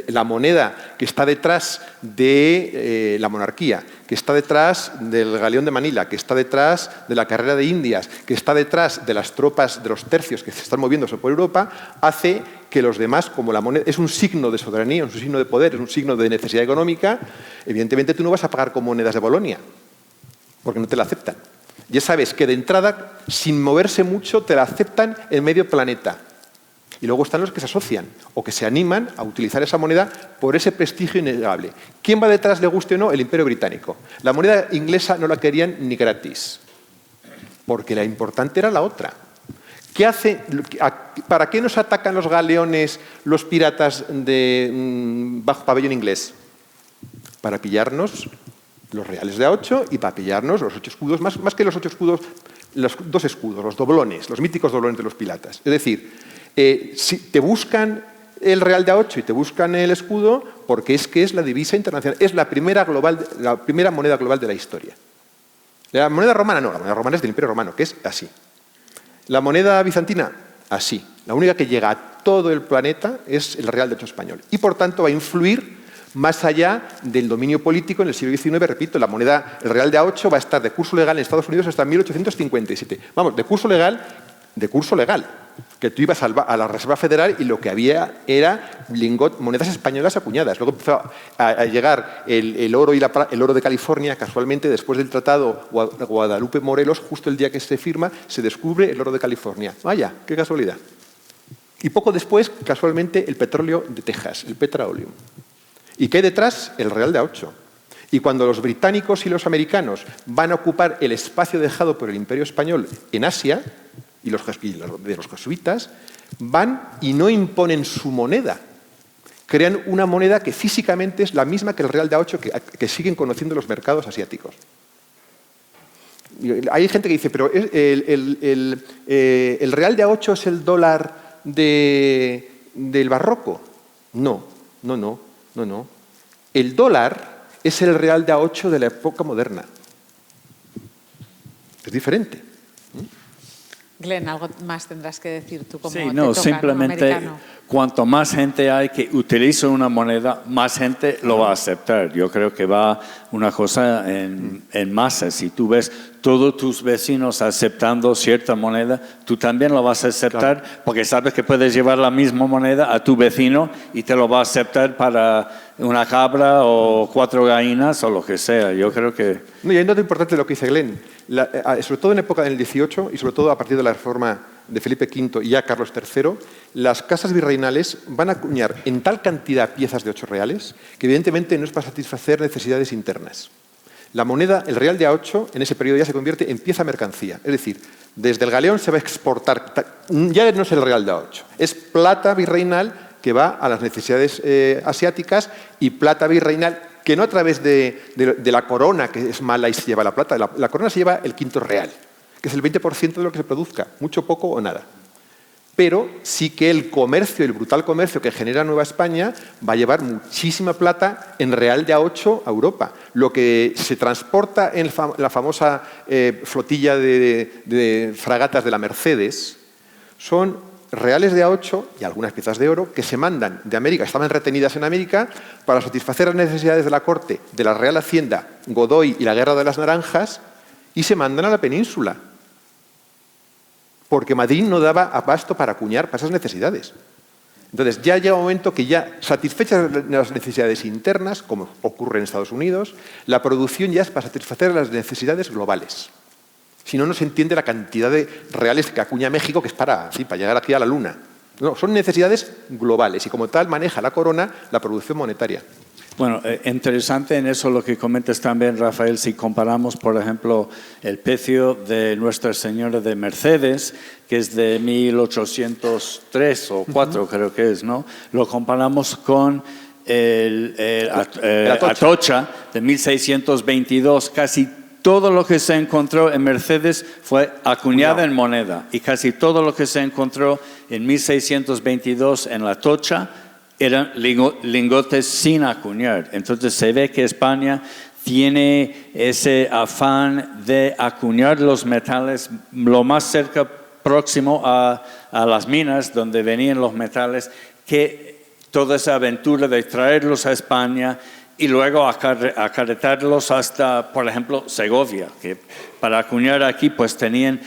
la moneda que está detrás de la monarquía, que está detrás del galeón de Manila, que está detrás de la carrera de Indias, que está detrás de las tropas de los tercios que se están moviéndose por Europa, hace que los demás, como la moneda es un signo de soberanía, es un signo de poder, es un signo de necesidad económica, evidentemente tú no vas a pagar con monedas de Bolonia, porque no te la aceptan. Ya sabes que de entrada, sin moverse mucho, te la aceptan en medio planeta. Y luego están los que se asocian o que se animan a utilizar esa moneda por ese prestigio innegable. ¿Quién va detrás, le guste o no? El Imperio Británico. La moneda inglesa no la querían ni gratis, porque la importante era la otra. ¿Qué hace? ¿Para qué nos atacan los galeones, los piratas bajo pabellón inglés? Para pillarnos los reales de a 8 y para pillarnos los 8 escudos, más que los 8 escudos, los dos escudos, los doblones, los míticos doblones de los piratas. Es decir, si te buscan el real de A8 y te buscan el escudo porque es que es la divisa internacional, es la primera moneda global de la historia. La moneda romana no, la moneda romana es del Imperio Romano, que es así. La moneda bizantina, así. La única que llega a todo el planeta es el real de A8 español. Y por tanto va a influir más allá del dominio político en el siglo XIX. Repito, el real de A8 va a estar de curso legal en Estados Unidos hasta 1857. Vamos, de curso legal, que tú ibas a la Reserva Federal y lo que había era monedas españolas acuñadas. Luego empezó a llegar el oro el oro de California. Casualmente, después del tratado Guadalupe-Morelos, justo el día que se firma, se descubre el oro de California. Vaya, qué casualidad. Y poco después, casualmente, el petróleo de Texas, el petroleum. ¿Y qué hay detrás? El real de A8. Y cuando los británicos y los americanos van a ocupar el espacio dejado por el Imperio Español en Asia, y los jesuitas, van y no imponen su moneda. Crean una moneda que físicamente es la misma que el real de A8 que siguen conociendo los mercados asiáticos. Hay gente que dice, pero el real de A8 es el dólar del barroco. No. El dólar es el real de A8 de la época moderna. Es diferente. Glenn, algo más tendrás que decir tú como sí, te no, toca, simplemente americano. Cuanto más gente hay que utiliza una moneda, más gente lo va a aceptar. Yo creo que va una cosa en masa. Si tú ves todos tus vecinos aceptando cierta moneda, tú también lo vas a aceptar, claro, porque sabes que puedes llevar la misma moneda a tu vecino y te lo va a aceptar para una cabra o 4 gallinas o lo que sea. Yo creo que... No, y hay un dato importante de lo que dice Glenn. Sobre todo en época del 18 y sobre todo a partir de la reforma de Felipe V y ya Carlos III, las casas virreinales van a acuñar en tal cantidad piezas de 8 reales que evidentemente no es para satisfacer necesidades internas. La moneda, el real de A8, en ese periodo ya se convierte en pieza mercancía. Es decir, desde el galeón se va a exportar, ya no es el real de A8, es plata virreinal que va a las necesidades asiáticas y plata virreinal que no a través de la corona, que es mala y se lleva la plata. La corona se lleva el quinto real, que es el 20% de lo que se produzca, mucho, poco o nada. Pero sí que el comercio, el brutal comercio que genera Nueva España va a llevar muchísima plata en real de A8 a Europa. Lo que se transporta en la famosa flotilla de fragatas de la Mercedes son reales de A8 y algunas piezas de oro que se mandan de América, estaban retenidas en América para satisfacer las necesidades de la corte, de la Real Hacienda, Godoy y la Guerra de las Naranjas, y se mandan a la península. Porque Madrid no daba abasto para acuñar para esas necesidades. Entonces ya llega un momento que ya satisfechas las necesidades internas, como ocurre en Estados Unidos, la producción ya es para satisfacer las necesidades globales. Si no, no se entiende la cantidad de reales que acuña México, que es para llegar aquí a la luna. No, son necesidades globales y como tal maneja la corona la producción monetaria. Bueno, interesante en eso lo que comentas también, Rafael, si comparamos, por ejemplo, el precio de Nuestra Señora de Mercedes, que es de 1803 o 4, creo que es, ¿no? Lo comparamos con el Atocha de 1622, casi todo lo que se encontró en Mercedes fue acuñada en moneda y casi todo lo que se encontró en 1622 en la Atocha eran lingotes sin acuñar. Entonces se ve que España tiene ese afán de acuñar los metales lo más cerca próximo a las minas donde venían los metales, que toda esa aventura de traerlos a España y luego acarretarlos hasta, por ejemplo, Segovia, que para acuñar aquí pues tenían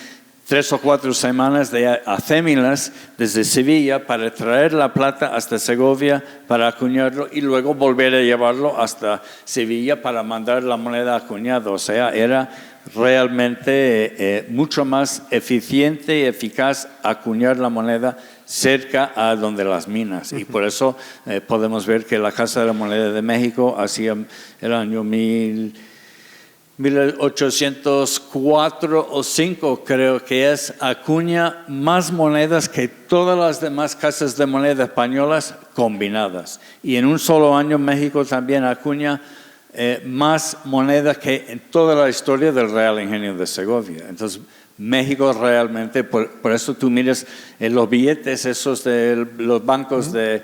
3 o 4 semanas de acémilas desde Sevilla para traer la plata hasta Segovia para acuñarlo y luego volver a llevarlo hasta Sevilla para mandar la moneda acuñada. O sea, era realmente mucho más eficiente y eficaz acuñar la moneda cerca a donde las minas. Y por eso podemos ver que la Casa de la Moneda de México hacia el año 1804 o 5 creo que es, acuña más monedas que todas las demás casas de moneda españolas combinadas. Y en un solo año México también acuña más monedas que en toda la historia del Real Ingenio de Segovia. Entonces, México realmente, por eso tú miras los billetes esos de los bancos de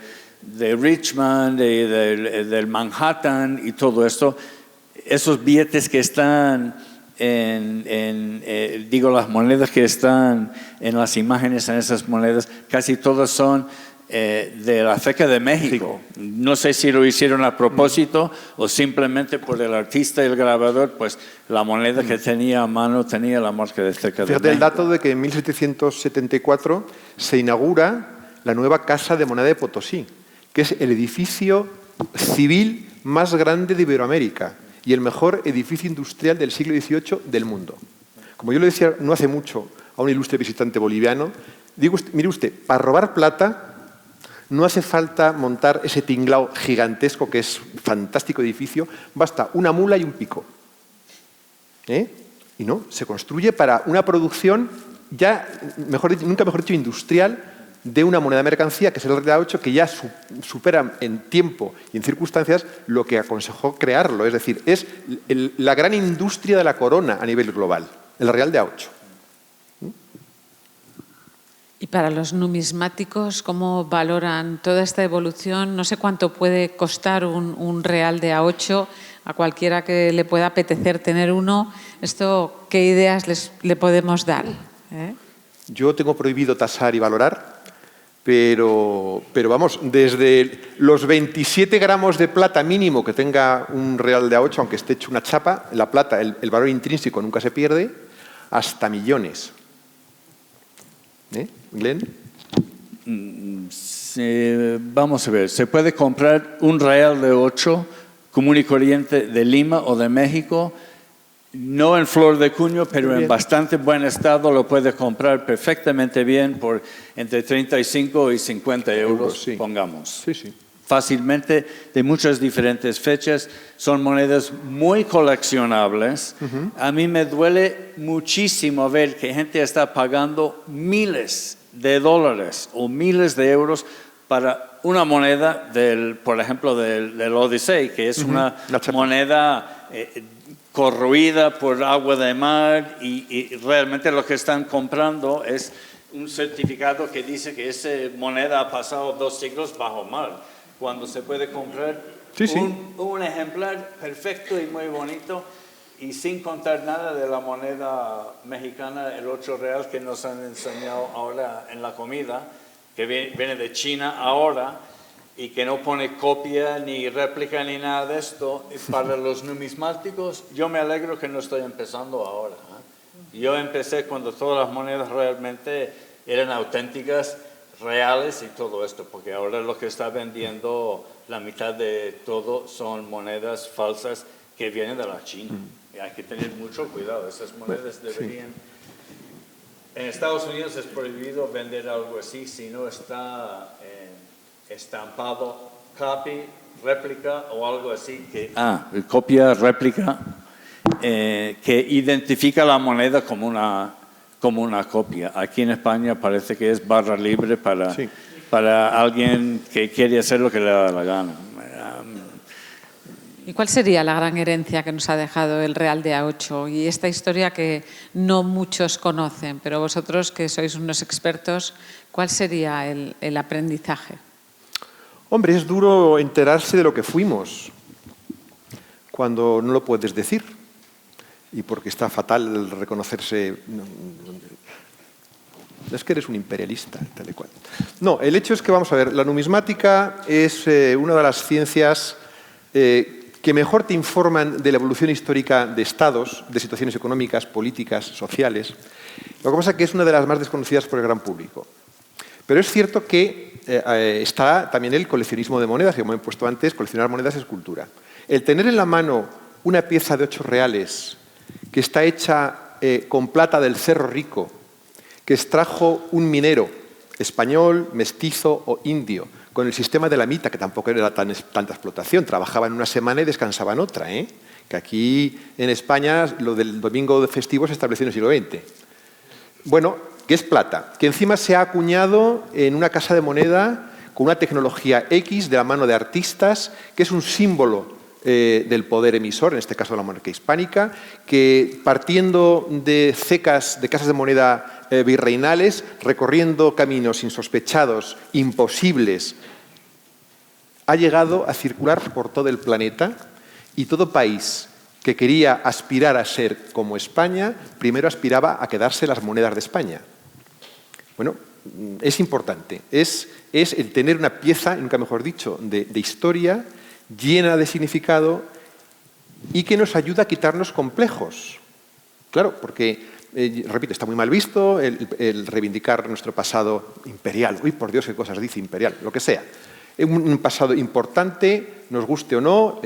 Richmond, del Manhattan y todo esto, esos billetes que están las monedas que están en las imágenes, en esas monedas, casi todas son de la Azteca de México. No sé si lo hicieron a propósito o simplemente por el artista y el grabador, pues la moneda que tenía a mano tenía la marca de Azteca de México. Fíjate el dato de que en 1774 se inaugura la nueva Casa de Moneda de Potosí, que es el edificio civil más grande de Iberoamérica y el mejor edificio industrial del siglo XVIII del mundo. Como yo le decía no hace mucho a un ilustre visitante boliviano, digo, mire usted, para robar plata no hace falta montar ese tinglao gigantesco que es un fantástico edificio, basta una mula y un pico. Y no, se construye para una producción ya, nunca mejor dicho, industrial de una moneda de mercancía, que es el real de A8, que ya supera en tiempo y en circunstancias lo que aconsejó crearlo. Es decir, es la gran industria de la corona a nivel global, el real de A8. Y para los numismáticos, ¿cómo valoran toda esta evolución? No sé cuánto puede costar un real de A8 a cualquiera que le pueda apetecer tener uno. ¿Esto qué ideas le podemos dar? Yo tengo prohibido tasar y valorar, pero vamos, desde los 27 gramos de plata mínimo que tenga un real de A8, aunque esté hecho una chapa, la plata, el valor intrínseco nunca se pierde, hasta millones. Glenn. Vamos a ver, se puede comprar un real de 8 común y corriente de Lima o de México, no en flor de cuño, pero en bastante buen estado, lo puede comprar perfectamente bien por entre 35 y 50 euros, sí. Pongamos. Sí, sí. Fácilmente, de muchas diferentes fechas, son monedas muy coleccionables. A mí me duele muchísimo ver que gente está pagando miles de dólares o miles de euros para una moneda, por ejemplo, del Odyssey, que es una moneda corroída por agua de mar y realmente lo que están comprando es un certificado que dice que esa moneda ha pasado 2 siglos bajo mar, cuando se puede comprar un ejemplar perfecto y muy bonito y sin contar nada de la moneda mexicana, el 8 real que nos han enseñado ahora en la comida, que viene de China ahora y que no pone copia ni réplica ni nada de esto. Para los numismáticos, yo me alegro que no estoy empezando ahora. Yo empecé cuando todas las monedas realmente eran auténticas, reales y todo esto, porque ahora lo que está vendiendo la mitad de todo son monedas falsas que vienen de la China. Y hay que tener mucho cuidado, esas monedas deberían... En Estados Unidos es prohibido vender algo así si no está estampado copy, réplica o algo así. Copia, réplica, que identifica la moneda como una copia. Aquí en España parece que es barra libre para alguien que quiere hacer lo que le da la gana. ¿Y cuál sería la gran herencia que nos ha dejado el Real de A8 y esta historia que no muchos conocen, pero vosotros que sois unos expertos, cuál sería el aprendizaje? Hombre, es duro enterarse de lo que fuimos cuando no lo puedes decir y porque está fatal reconocerse. Es que eres un imperialista, tal y cual. No, el hecho es que, vamos a ver, la numismática es una de las ciencias que mejor te informan de la evolución histórica de estados, de situaciones económicas, políticas, sociales. Lo que pasa es que es una de las más desconocidas por el gran público. Pero es cierto que está también el coleccionismo de monedas, que como he puesto antes, coleccionar monedas es cultura. El tener en la mano una pieza de 8 reales que está hecha con plata del Cerro Rico, que extrajo un minero español, mestizo o indio, con el sistema de la mita, que tampoco era tanta explotación, trabajaban una semana y descansaban otra, que aquí en España lo del domingo de festivo se estableció en el siglo XX. Bueno, que es plata, que encima se ha acuñado en una casa de moneda con una tecnología X de la mano de artistas, que es un símbolo del poder emisor, en este caso de la monarquía hispánica, que partiendo de cecas de casas de moneda virreinales, recorriendo caminos insospechados, imposibles, ha llegado a circular por todo el planeta, y todo país que quería aspirar a ser como España, primero aspiraba a quedarse las monedas de España. Bueno, es importante, es el tener una pieza, nunca mejor dicho, de historia llena de significado y que nos ayuda a quitarnos complejos. Claro, porque, repito, está muy mal visto el reivindicar nuestro pasado imperial. Uy, por Dios, qué cosas dice imperial, lo que sea. Un pasado importante, nos guste o no,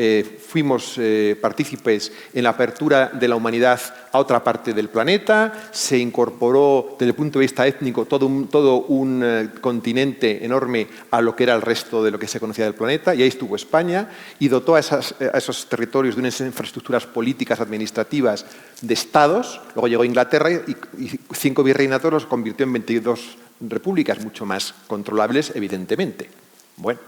fuimos partícipes en la apertura de la humanidad a otra parte del planeta, se incorporó desde el punto de vista étnico todo un continente enorme a lo que era el resto de lo que se conocía del planeta, y ahí estuvo España, y dotó a esos territorios de unas infraestructuras políticas, administrativas, de estados. Luego llegó Inglaterra y 5 virreinatos los convirtió en 22 repúblicas, mucho más controlables, evidentemente. Bueno,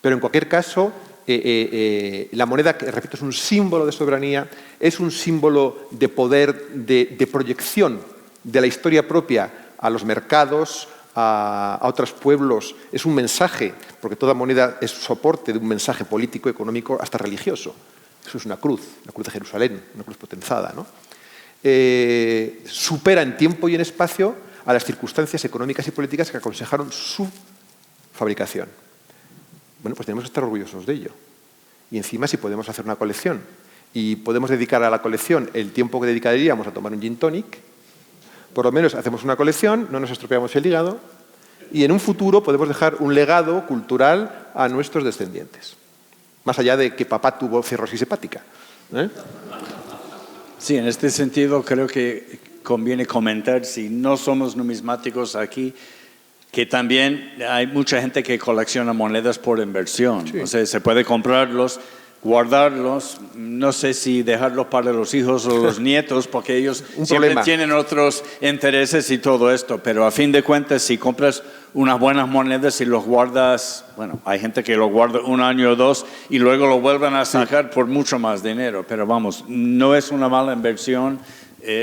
pero en cualquier caso, la moneda, que repito, es un símbolo de soberanía, es un símbolo de poder, de proyección de la historia propia a los mercados, a otros pueblos. Es un mensaje, porque toda moneda es soporte de un mensaje político, económico, hasta religioso. Eso es una cruz de Jerusalén, una cruz potenzada, ¿no? Supera en tiempo y en espacio a las circunstancias económicas y políticas que aconsejaron su fabricación. Bueno, pues tenemos que estar orgullosos de ello. Y encima, si podemos hacer una colección y podemos dedicar a la colección el tiempo que dedicaríamos a tomar un gin tonic, por lo menos hacemos una colección, no nos estropeamos el hígado y en un futuro podemos dejar un legado cultural a nuestros descendientes. Más allá de que papá tuvo cirrosis hepática. Sí, en este sentido creo que conviene comentar, si no somos numismáticos aquí, que también hay mucha gente que colecciona monedas por inversión. Sí. O sea, se puede comprarlos, guardarlos, no sé si dejarlos para los hijos o los nietos, porque ellos siempre tienen otros intereses y todo esto, pero a fin de cuentas, si compras unas buenas monedas y los guardas, bueno, hay gente que los guarda 1 año o 2 y luego lo vuelven a sacar por mucho más dinero, pero vamos, no es una mala inversión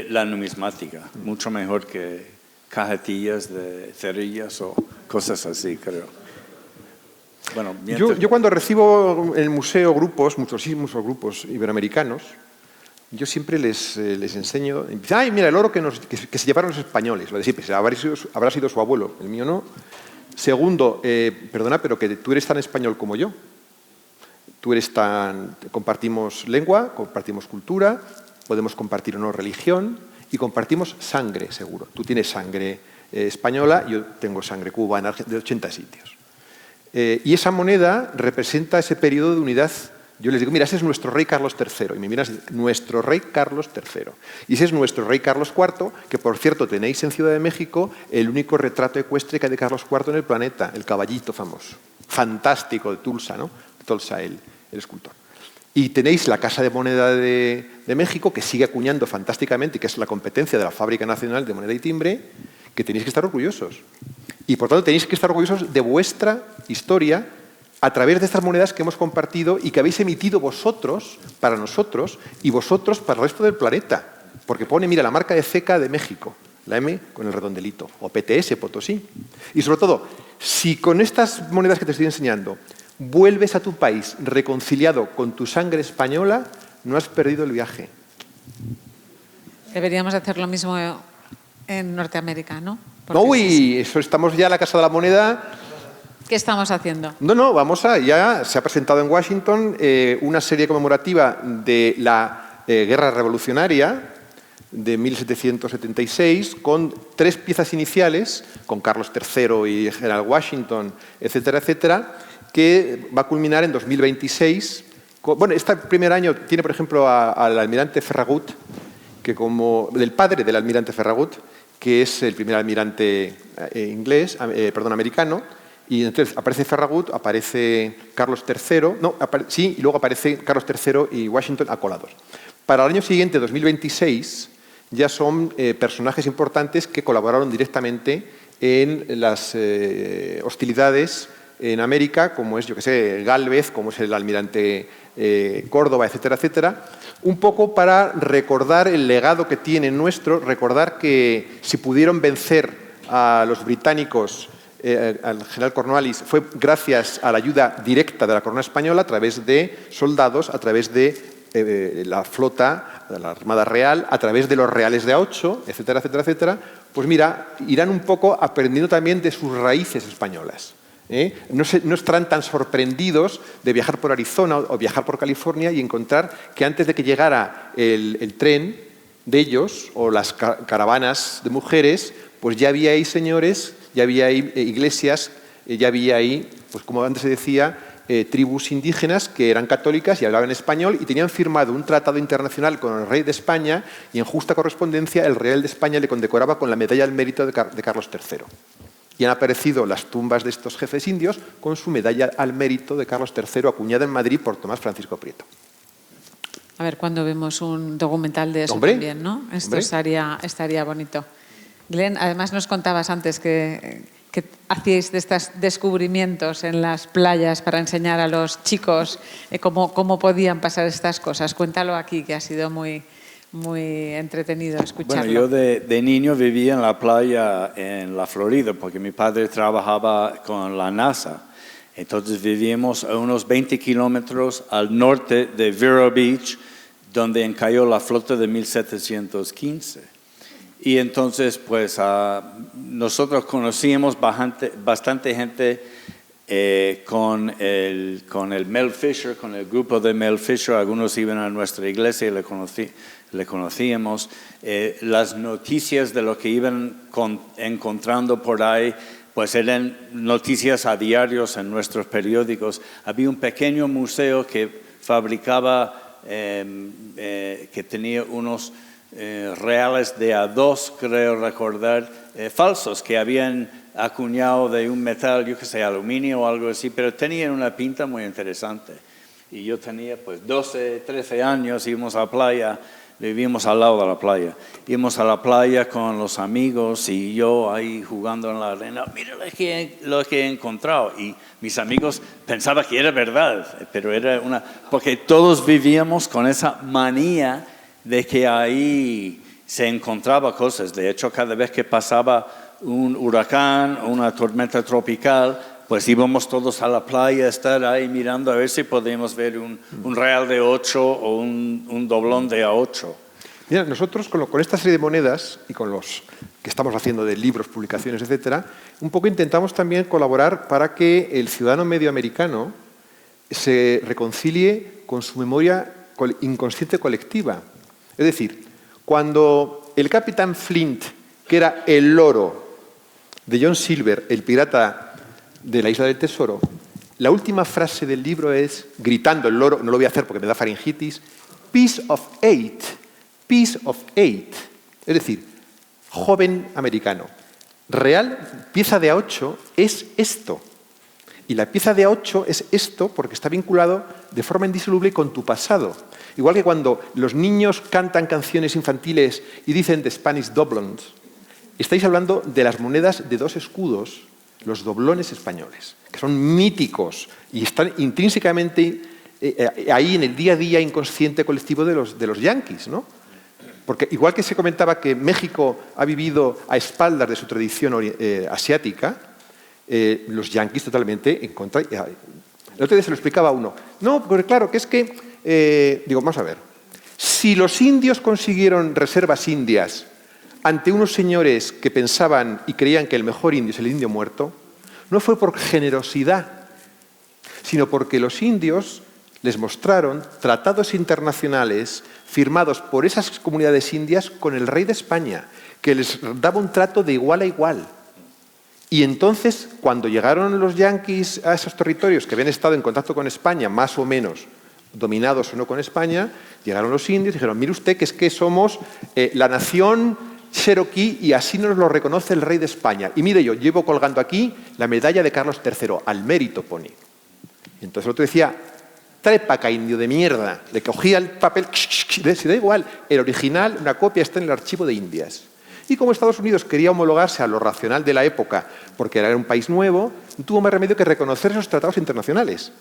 la numismática, mucho mejor que cajetillas de cerillas o cosas así, creo. Bueno, yo cuando recibo en el museo grupos, muchísimos grupos iberoamericanos, yo siempre les enseño, ay, mira, el oro que se llevaron los españoles, lo de siempre, habrá sido su abuelo, el mío no. Segundo, perdona, pero que tú eres tan español como yo. Compartimos lengua, compartimos cultura, podemos compartir o no religión, y compartimos sangre, seguro. Tú tienes sangre española, yo tengo sangre cubana de 80 sitios. Y esa moneda representa ese periodo de unidad. Yo les digo, mira, ese es nuestro rey Carlos III. Y me miras, nuestro rey Carlos III. Y ese es nuestro rey Carlos IV, que por cierto tenéis en Ciudad de México el único retrato ecuestre que hay de Carlos IV en el planeta, el caballito famoso. Fantástico, de Tulsa, ¿no? Tulsa, el escultor. Y tenéis la Casa de Moneda de México, que sigue acuñando fantásticamente, que es la competencia de la Fábrica Nacional de Moneda y Timbre, que tenéis que estar orgullosos. Y por tanto tenéis que estar orgullosos de vuestra historia a través de estas monedas que hemos compartido y que habéis emitido vosotros para nosotros y vosotros para el resto del planeta. Porque pone, mira, la marca de ceca de México, la M con el redondelito, o PTS, Potosí. Y sobre todo, si con estas monedas que te estoy enseñando vuelves a tu país reconciliado con tu sangre española, no has perdido el viaje. Deberíamos hacer lo mismo en Norteamérica, ¿no? Porque uy, eso estamos ya en la Casa de la Moneda. ¿Qué estamos haciendo? No, ya se ha presentado en Washington una serie conmemorativa de la Guerra Revolucionaria de 1776 con 3 piezas iniciales, con Carlos III y General Washington, etcétera, etcétera, que va a culminar en 2026. Bueno, este primer año tiene, por ejemplo, al almirante Farragut, que del padre del almirante Farragut, que es el primer almirante americano, y entonces aparece Farragut, aparece Carlos III, y luego aparece Carlos III y Washington acolados. Para el año siguiente, 2026, ya son personajes importantes que colaboraron directamente en las hostilidades en América, como es, yo que sé, Gálvez, como es el almirante Córdoba, etcétera, etcétera, un poco para recordar el legado que tiene nuestro, recordar que si pudieron vencer a los británicos, al general Cornwallis, fue gracias a la ayuda directa de la corona española a través de soldados, a través de la flota, de la Armada Real, a través de los reales de A8, etcétera, etcétera, etcétera. Pues mira, irán un poco aprendiendo también de sus raíces españolas. No estarán tan sorprendidos de viajar por Arizona o viajar por California y encontrar que antes de que llegara el tren de ellos o las caravanas de mujeres, pues ya había ahí señores, ya había ahí iglesias, ya había ahí, pues como antes se decía, tribus indígenas que eran católicas y hablaban español y tenían firmado un tratado internacional con el rey de España y en justa correspondencia el rey de España le condecoraba con la medalla al mérito de Carlos III. Y han aparecido las tumbas de estos jefes indios con su medalla al mérito de Carlos III, acuñada en Madrid por Tomás Francisco Prieto. A ver cuándo vemos un documental de eso también, ¿no? Esto estaría bonito. Glenn, además nos contabas antes que hacíais de estos descubrimientos en las playas para enseñar a los chicos cómo podían pasar estas cosas. Cuéntalo aquí, que ha sido muy entretenido escucharlo. Bueno, yo de niño vivía en la playa en la Florida porque mi padre trabajaba con la NASA. Entonces vivíamos a unos 20 kilómetros al norte de Vero Beach, donde encalló la flota de 1715. Y entonces, pues, nosotros conocíamos bastante gente con el Mel Fisher, con el grupo de Mel Fisher. Algunos iban a nuestra iglesia y le conocíamos. Las noticias de lo que iban encontrando por ahí, pues eran noticias a diarios en nuestros periódicos. Había un pequeño museo que fabricaba, que tenía unos reales de A2, creo recordar, falsos, que habían acuñado de un metal, yo que sé, aluminio o algo así, pero tenían una pinta muy interesante. Y yo tenía pues 12, 13 años, íbamos a la playa, vivíamos al lado de la playa. Íbamos a la playa con los amigos y yo ahí jugando en la arena. Mira lo que he encontrado. Y mis amigos pensaban que era verdad, pero era porque todos vivíamos con esa manía de que ahí se encontraba cosas. De hecho, cada vez que pasaba un huracán o una tormenta tropical, pues íbamos todos a la playa a estar ahí mirando a ver si podíamos ver un real de 8 o un doblón de A8. Mira, nosotros con esta serie de monedas y con los que estamos haciendo de libros, publicaciones, etcétera, un poco intentamos también colaborar para que el ciudadano medioamericano se reconcilie con su memoria inconsciente colectiva. Es decir, cuando el capitán Flint, que era el loro de John Silver, el pirata de la Isla del Tesoro, la última frase del libro es, gritando el loro, no lo voy a hacer porque me da faringitis, "Piece of eight, piece of eight". Es decir, joven americano, real, pieza de A8 es esto. Y la pieza de A8 es esto porque está vinculado de forma indisoluble con tu pasado. Igual que cuando los niños cantan canciones infantiles y dicen de Spanish doblons, estáis hablando de las monedas de 2 escudos, los doblones españoles, que son míticos y están intrínsecamente ahí en el día a día inconsciente colectivo de los yanquis, ¿no? Porque igual que se comentaba que México ha vivido a espaldas de su tradición asiática, los yanquis totalmente en contra. El otro día se lo explicaba a uno. No, porque claro, que es que digo, vamos a ver, si los indios consiguieron reservas indias ante unos señores que pensaban y creían que el mejor indio es el indio muerto, no fue por generosidad, sino porque los indios les mostraron tratados internacionales firmados por esas comunidades indias con el rey de España, que les daba un trato de igual a igual. Y entonces, cuando llegaron los yanquis a esos territorios que habían estado en contacto con España, más o menos dominados o no con España, llegaron los indios y dijeron, mire usted que es que somos la nación cherokee y así nos lo reconoce el rey de España. Y mire, yo llevo colgando aquí la medalla de Carlos III, al mérito pone. Y entonces el otro decía, trae pa' acá, indio de mierda. Le cogía el papel, si da igual, el original, una copia está en el archivo de Indias. Y como Estados Unidos quería homologarse a lo racional de la época, porque era un país nuevo, no tuvo más remedio que reconocer esos tratados internacionales.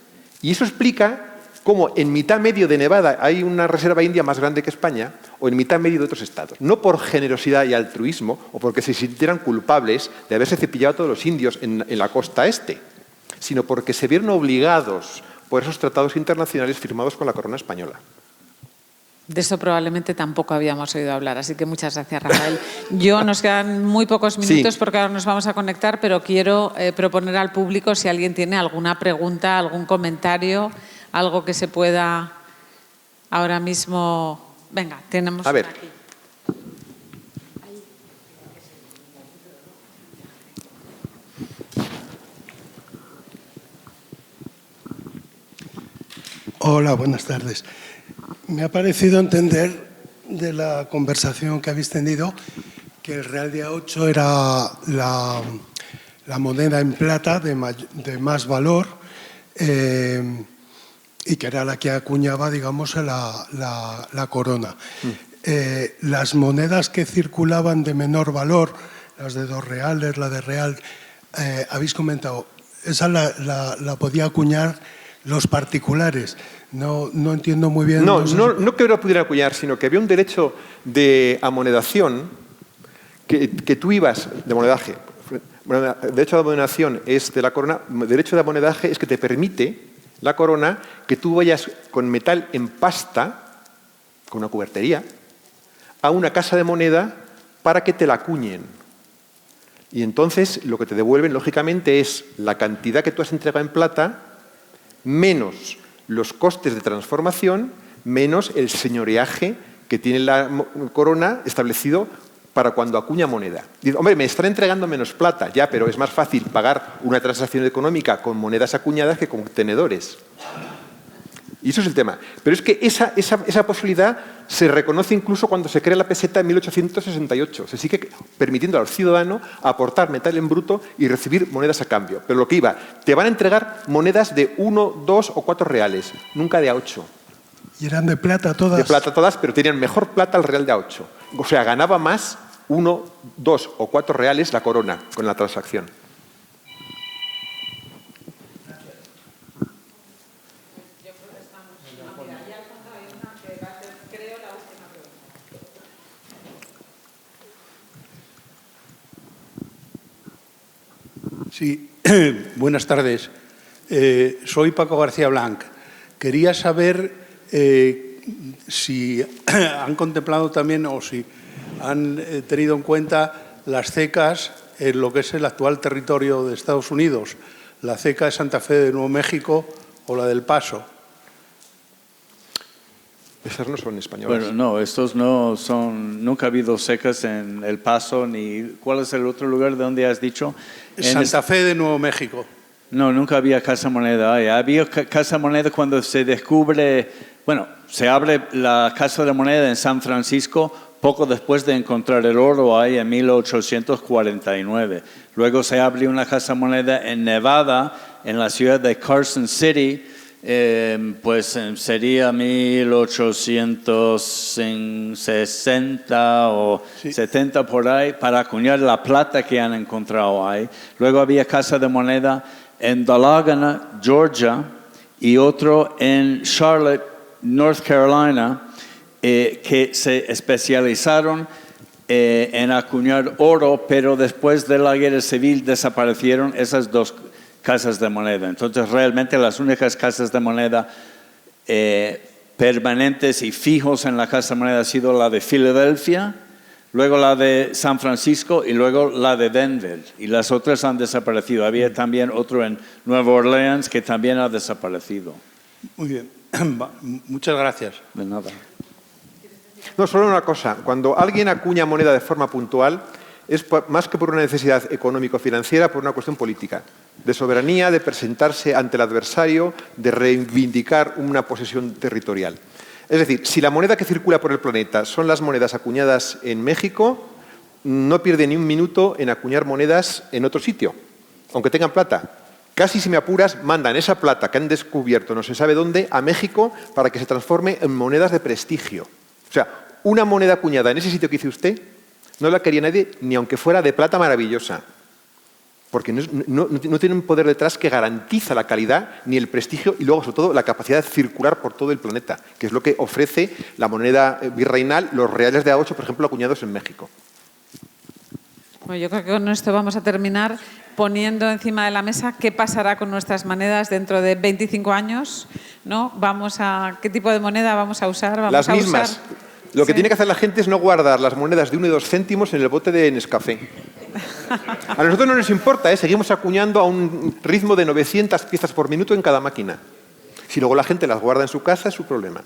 Y eso explica cómo en mitad medio de Nevada hay una reserva india más grande que España, o en mitad medio de otros estados. No por generosidad y altruismo, o porque se sintieran culpables de haberse cepillado a todos los indios en la costa este, sino porque se vieron obligados por esos tratados internacionales firmados con la corona española. De eso probablemente tampoco habíamos oído hablar, así que muchas gracias, Rafael. Nos quedan muy pocos minutos Sí. porque ahora nos vamos a conectar, pero quiero proponer al público si alguien tiene alguna pregunta, algún comentario, algo que se pueda ahora mismo... Venga, tenemos A ver. aquí. Hola, buenas tardes. Me ha parecido entender de la conversación que habéis tenido que el real de A8 era la moneda en plata de más valor y que era la que acuñaba, digamos, la corona. Las monedas que circulaban de menor valor, las de 2 reales, la de real, habéis comentado, esa la podía acuñar los particulares. No entiendo muy bien. No que lo pudiera acuñar, sino que había un derecho de amonedación que tú ibas, de monedaje. Bueno, derecho de amonedación es de la corona, derecho de amonedaje es que te permite la corona que tú vayas con metal en pasta, con una cubertería, a una casa de moneda para que te la acuñen. Y entonces lo que te devuelven, lógicamente, es la cantidad que tú has entregado en plata menos los costes de transformación, menos el señoreaje que tiene la corona establecido para cuando acuña moneda. Dice, hombre, me están entregando menos plata, ya, pero es más fácil pagar una transacción económica con monedas acuñadas que con tenedores. Y eso es el tema. Pero es que esa posibilidad se reconoce incluso cuando se crea la peseta en 1868. Se sigue permitiendo al ciudadano aportar metal en bruto y recibir monedas a cambio. Pero lo que iba, te van a entregar monedas de 1, 2 o 4 reales, nunca de A8. ¿Y eran de plata todas? De plata todas, pero tenían mejor plata el real de A8. O sea, ganaba más 1, 2 o 4 reales la corona con la transacción. Sí, buenas tardes. Soy Paco García Blanc. Quería saber si han contemplado también o si han tenido en cuenta las cecas en lo que es el actual territorio de Estados Unidos, la ceca de Santa Fe de Nuevo México o la del Paso. Esas no son españolas. Bueno, no, estos no son, nunca ha habido secas en El Paso, ni, ¿cuál es el otro lugar de donde has dicho? Santa Fe de Nuevo México. No, nunca había Casa Moneda. Había Casa Moneda cuando se descubre, bueno, se abre la Casa de Moneda en San Francisco poco después de encontrar el oro ahí en 1849. Luego se abre una Casa Moneda en Nevada, en la ciudad de Carson City, pues sería 1860 o 70 por ahí, para acuñar la plata que han encontrado ahí. Luego había Casa de Moneda en Dahlonega, Georgia, y otro en Charlotte, North Carolina, que se especializaron en acuñar oro, pero después de la guerra civil desaparecieron esas dos casas de moneda. Entonces, realmente las únicas casas de moneda permanentes y fijos en la casa de moneda ha sido la de Filadelfia, luego la de San Francisco y luego la de Denver. Y las otras han desaparecido. Había también otro en Nueva Orleans que también ha desaparecido. Muy bien. Muchas gracias. De nada. No, solo una cosa. Cuando alguien acuña moneda de forma puntual, es más que por una necesidad económico-financiera, por una cuestión política, de soberanía, de presentarse ante el adversario, de reivindicar una posesión territorial. Es decir, si la moneda que circula por el planeta son las monedas acuñadas en México, no pierde ni un minuto en acuñar monedas en otro sitio, aunque tengan plata. Casi, si me apuras, mandan esa plata que han descubierto no se sabe dónde a México para que se transforme en monedas de prestigio. O sea, una moneda acuñada en ese sitio que dice usted No la quería nadie, ni aunque fuera de plata maravillosa. Porque no tiene un poder detrás que garantiza la calidad ni el prestigio y luego, sobre todo, la capacidad de circular por todo el planeta, que es lo que ofrece la moneda virreinal, los reales de A8, por ejemplo, acuñados en México. Bueno, yo creo que con esto vamos a terminar poniendo encima de la mesa qué pasará con nuestras monedas dentro de 25 años, ¿no? ¿Qué tipo de moneda vamos a usar? Las mismas. Lo que Sí. tiene que hacer la gente es no guardar las monedas de 1 y 2 céntimos en el bote de Nescafé. A nosotros no nos importa, seguimos acuñando a un ritmo de 900 piezas por minuto en cada máquina. Si luego la gente las guarda en su casa, es su problema.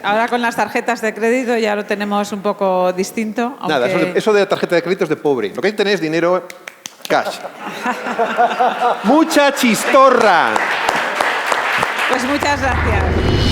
Ahora con las tarjetas de crédito ya lo tenemos un poco distinto. Nada, aunque... eso de la tarjeta de crédito es de pobre. Lo que hay que tener es dinero cash. ¡Mucha chistorra! Pues muchas gracias.